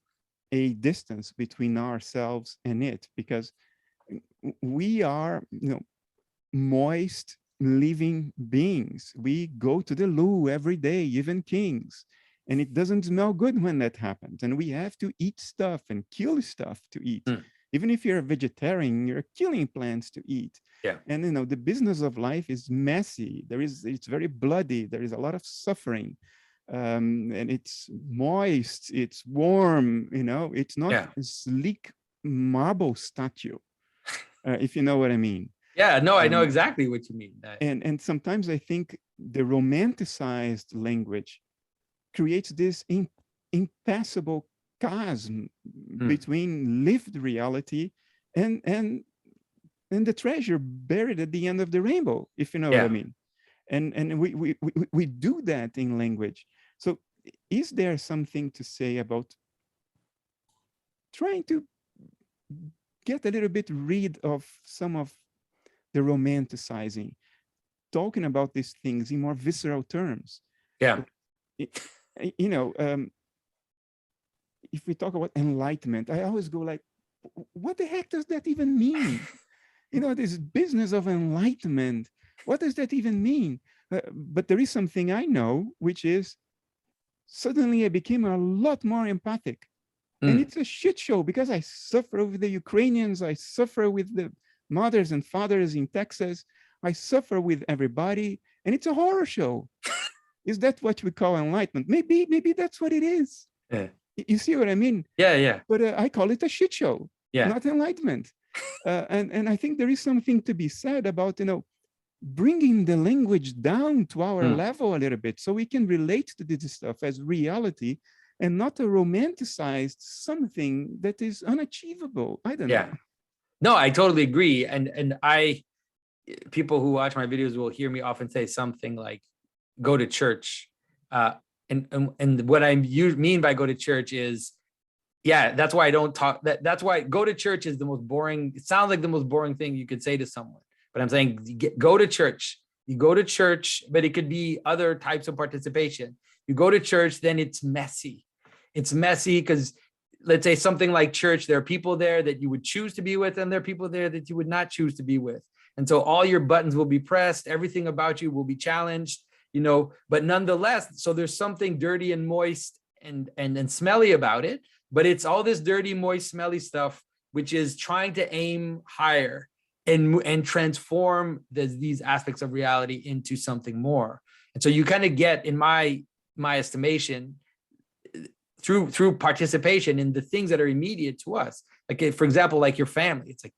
a distance between ourselves and it, because we are, moist living beings. We go to the loo every day, even kings, and it doesn't smell good when that happens. And we have to eat stuff and kill stuff to eat. Even if you're a vegetarian, you're killing plants to eat. Yeah. And the business of life is messy. It's very bloody. There is a lot of suffering. And it's moist, it's warm, it's not a sleek marble statue, if you know what I mean. Yeah, no, I know exactly what you mean. And sometimes I think the romanticized language creates this impassable chasm between lived reality and the treasure buried at the end of the rainbow, if you know what I mean. And we do that in language. So is there something to say about trying to get a little bit rid of some of the romanticizing, talking about these things in more visceral terms. Yeah. You know, if we talk about enlightenment, I always go like, what the heck does that even mean? You know, this business of enlightenment, what does that even mean? But there is something I know, which is suddenly I became a lot more empathic. And it's a shit show because I suffer with the Ukrainians, I suffer with the mothers and fathers in Texas, I suffer with everybody, and it's a horror show. Is that what we call enlightenment? Maybe that's what it is. Yeah. You see what I mean? Yeah, yeah. But I call it a shit show, yeah. not enlightenment. And I think there is something to be said about, you know, bringing the language down to our level a little bit so we can relate to this stuff as reality and not a romanticized something that is unachievable. I don't know. No, I totally agree. And people who watch my videos will hear me often say something like, go to church. And what I mean by go to church is, that's why I don't talk, that's why go to church is the most boring, it sounds like the most boring thing you could say to someone. But I'm saying, go to church. You go to church, but it could be other types of participation. You go to church, then it's messy. It's messy because let's say something like church, there are people there that you would choose to be with, and there are people there that you would not choose to be with. And so all your buttons will be pressed. Everything about you will be challenged, you know, but nonetheless, so there's something dirty and moist and smelly about it, but it's all this dirty, moist, smelly stuff, which is trying to aim higher and transform these aspects of reality into something more. And so you kind of get, in my estimation, through participation in the things that are immediate to us. Like, for example, like your family. It's like,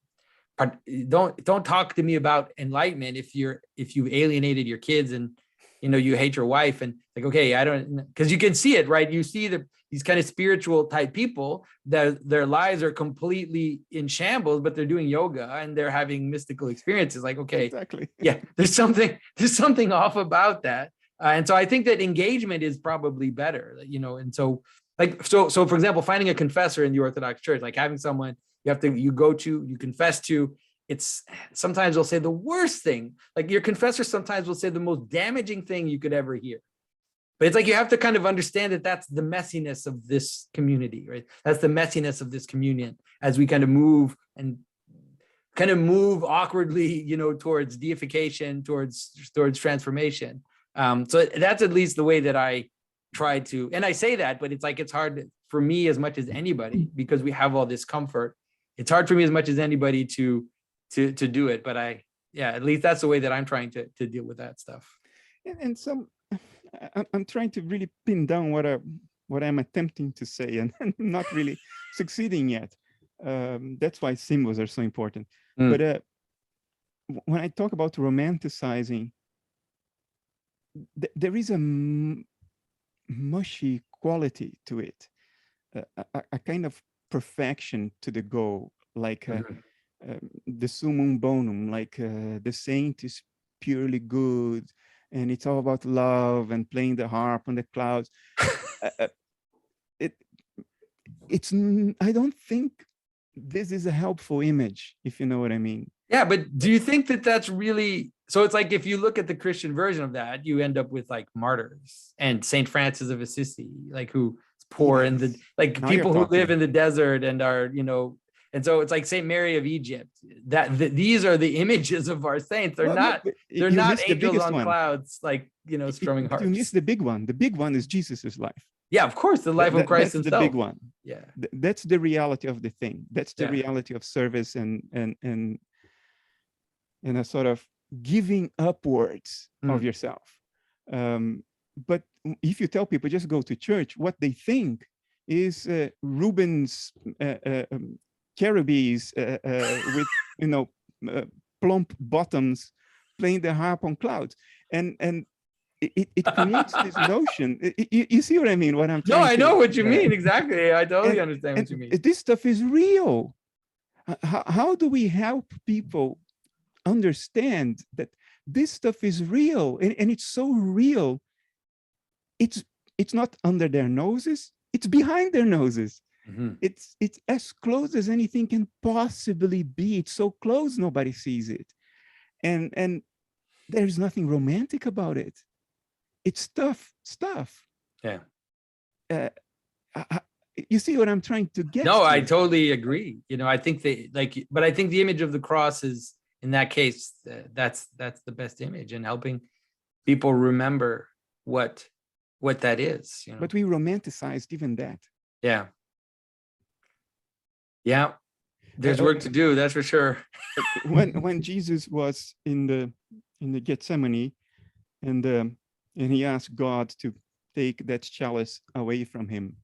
don't talk to me about enlightenment if you've alienated your kids and, you know, you hate your wife, and like, okay, I don't, because you can see it, right? You see these kind of spiritual type people that their lives are completely in shambles, but they're doing yoga and they're having mystical experiences. Like, okay, exactly. Yeah, there's something off about that. And so I think that engagement is probably better, you know, and so like, so for example, finding a confessor in the Orthodox Church, like having someone you confess to, it's sometimes they'll say the worst thing. Like your confessor sometimes will say the most damaging thing you could ever hear. But it's like, you have to kind of understand that that's the messiness of this community, right? That's the messiness of this communion as we kind of move awkwardly, you know, towards deification, towards transformation. So that's at least the way that I try to, and I say that, but it's like, it's hard for me as much as anybody, because we have all this comfort. It's hard for me as much as anybody to do it. But at least that's the way that I'm trying to deal with that stuff. And I'm trying to really pin down what I'm attempting to say, and not really succeeding yet. That's why symbols are so important. But when I talk about romanticizing, there is a mushy quality to it, a kind of perfection to the goal, like the summum bonum, like the saint is purely good, and it's all about love and playing the harp on the clouds. I don't think this is a helpful image, if you know what I mean. Yeah, but do you think that that's really, so it's like, if you look at the Christian version of that, you end up with like martyrs and Saint Francis of Assisi, like who is poor and people who live in the desert and are, you know, and so it's like Saint Mary of Egypt, these are the images of our saints. They're not angels on clouds, like, you know, strumming harps. You miss the big one. The big one is Jesus's life. Yeah, of course, the life of Christ himself. That's the big one. Yeah, that's the reality of the thing. That's the reality of service and a sort of giving upwards of yourself. But if you tell people just go to church, what they think is Rubens cherubs with, you know, plump bottoms playing the harp on clouds, and it creates this notion. You see what I mean? What I'm trying I know what you mean, exactly. I totally understand what you mean. This stuff is real. How do we help people understand that this stuff is real, and it's so real? It's not under their noses, it's behind their noses. It's as close as anything can possibly be. It's so close, nobody sees it. And there's nothing romantic about it. It's tough stuff. Yeah. You see what I'm trying to get No, to? I totally agree. You know, I think but I think the image of the cross is, in that case, that's the best image, and helping people remember what that is. You know? But we romanticized even that. Yeah. Yeah. There's work to do, that's for sure. when Jesus was in the Gethsemane, and he asked God to take that chalice away from him,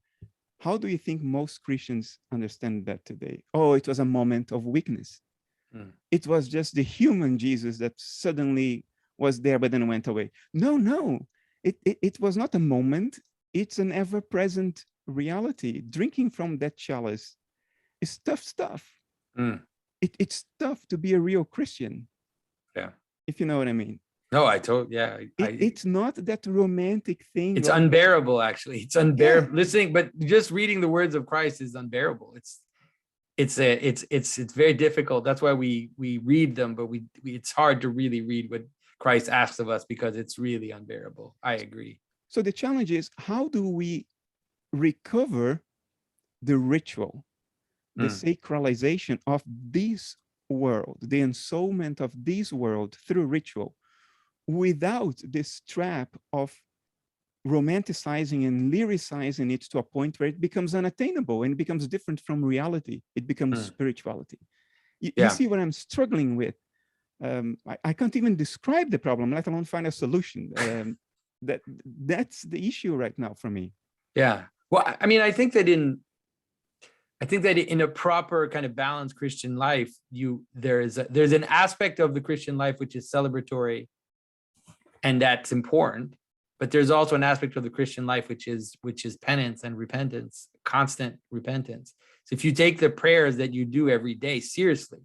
how do you think most Christians understand that today? Oh, it was a moment of weakness. It was just the human Jesus that suddenly was there but then went away. No, it was not a moment. It's an ever-present reality. Drinking from that chalice is tough stuff. It's tough to be a real Christian. Yeah. If you know what I mean. No, it's not that romantic thing. It's unbearable, actually. It's unbearable. Yeah. Listening, but just reading the words of Christ is unbearable. It's very difficult. That's why we read them, but it's hard to really read what Christ asks of us, because it's really unbearable. I agree. So the challenge is, how do we recover the ritual, the sacralization of this world, the ensoulment of this world through ritual, without this trap of romanticizing and lyricizing it to a point where it becomes unattainable and becomes different from reality? It becomes spirituality. You see what I'm struggling with? I can't even describe the problem, let alone find a solution. That's the issue right now for me. Yeah. Well, I mean, I think that in a proper kind of balanced Christian life, there's an aspect of the Christian life which is celebratory, and that's important. But there's also an aspect of the Christian life which is penance and repentance, constant repentance. So if you take the prayers that you do every day seriously,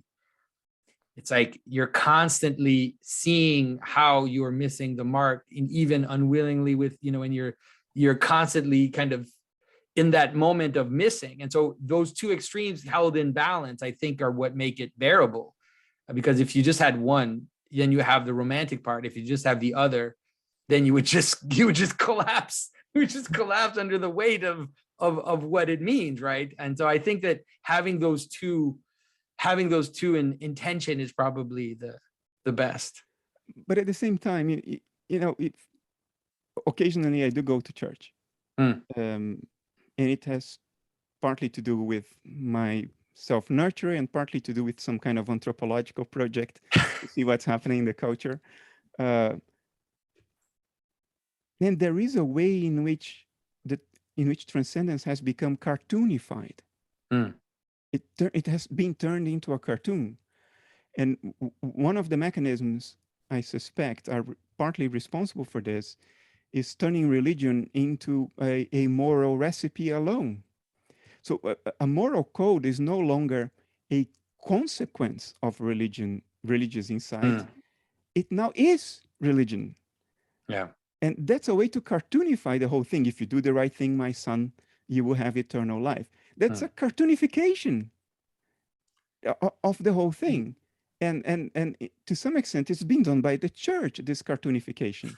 it's like you're constantly seeing how you're missing the mark, and even unwillingly, and you're constantly kind of in that moment of missing. And so those two extremes held in balance, I think, are what make it bearable. Because if you just had one, then you have the romantic part. If you just have the other, then you would just collapse. You would just collapse under the weight of what it means, right? And so I think that having those two in intention is probably the best. But at the same time, occasionally I do go to church. And it has partly to do with my self-nurture and partly to do with some kind of anthropological project to see what's happening in the culture. Then there is a way in which transcendence has become cartoonified. It has been turned into a cartoon. And one of the mechanisms I suspect are partly responsible for this is turning religion into a moral recipe alone. So a moral code is no longer a consequence of religious insight. It now is religion. Yeah. And that's a way to cartoonify the whole thing. If you do the right thing, my son, you will have eternal life. That's a cartoonification of the whole thing. And to some extent, it's been done by the church, this cartoonification.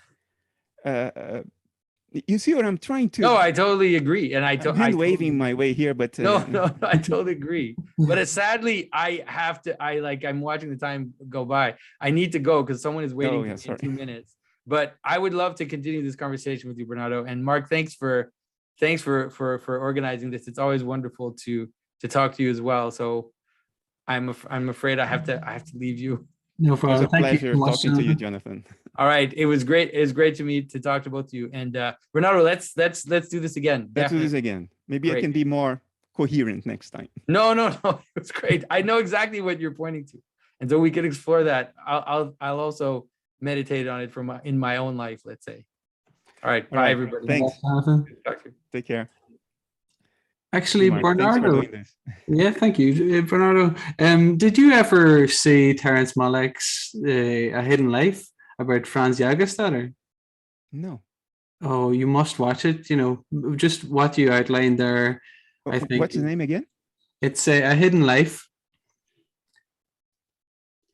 You see what I'm trying to? No, I totally agree. And I'm hand-waving my way here, but no, I totally agree. But sadly, I'm watching the time go by. I need to go because someone is waiting for me in 2 minutes. But I would love to continue this conversation with you, Bernardo. And Mark, thanks for organizing this. It's always wonderful to talk to you as well. So I'm afraid I have to leave you. No problem. It was a pleasure talking to you, Jonathan. All right. It was great. It was great to talk to both of you. And Bernardo, let's do this again. Let's do this again. Maybe I can be more coherent next time. No. It was great. I know exactly what you're pointing to. And so we can explore that. I'll also meditate on it in my own life, let's say. All right. Bye, everybody. Thanks. Take care. Actually, Bernardo. Yeah, thank you, Bernardo. Did you ever see Terence Malick's A Hidden Life about Franz Jagerstatter? No. Oh, you must watch it. Just what you outlined there. I think. What's the name again? It's a Hidden Life.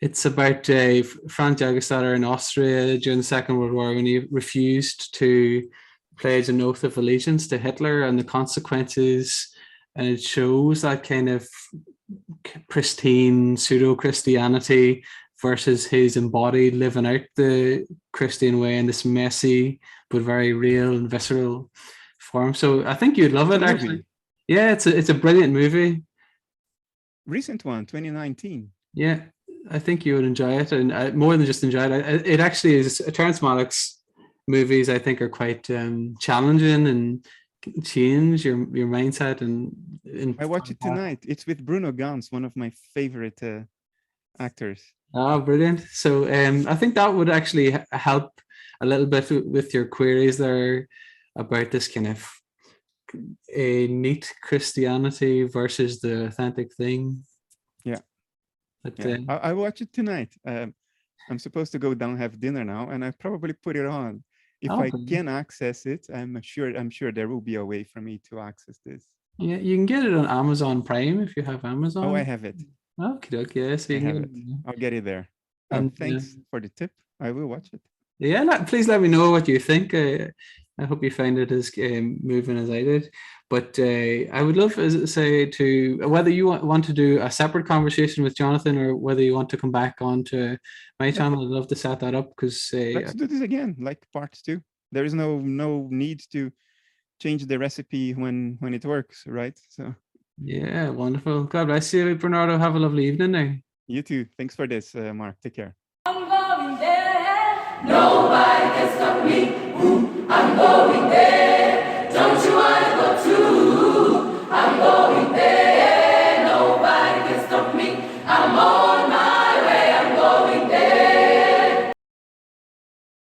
It's about Franz Jagerstatter in Austria during the Second World War when he refused to pledge an oath of allegiance to Hitler and the consequences. And it shows that kind of pristine pseudo-Christianity versus his embodied living out the Christian way in this messy but very real and visceral form. So I think you'd love it, actually. Yeah, it's a brilliant movie. Recent one, 2019. Yeah, I think you would enjoy it, and more than just enjoy it. It actually is. Terrence Malick's movies, I think, are quite challenging and change your mindset. And I watch it tonight. It's with Bruno Ganz, one of my favorite actors. Oh, brilliant! So, I think that would actually help a little bit with your queries there about this kind of a neat Christianity versus the authentic thing. Yeah. But, yeah. I watch it tonight. I'm supposed to go down have dinner now, and I probably put it on. If I can access it, I'm sure there will be a way for me to access this. Yeah, you can get it on Amazon Prime if you have Amazon. Oh, I have it. Okay, yeah, so you have it. I'll get it there. And thanks for the tip. I will watch it. Yeah, please let me know what you think. I hope you find it as moving as I did. But I would love, as I say, to whether you want to do a separate conversation with Jonathan or whether you want to come back onto my channel. I'd love to set that up because let's do this again, like part 2. There is no need to change the recipe when it works, right? So yeah, wonderful. God bless you, Bernardo. Have a lovely evening now. You too. Thanks for this, Mark. Take care. I'm going there. Nobody can stop me. Ooh, I'm going there.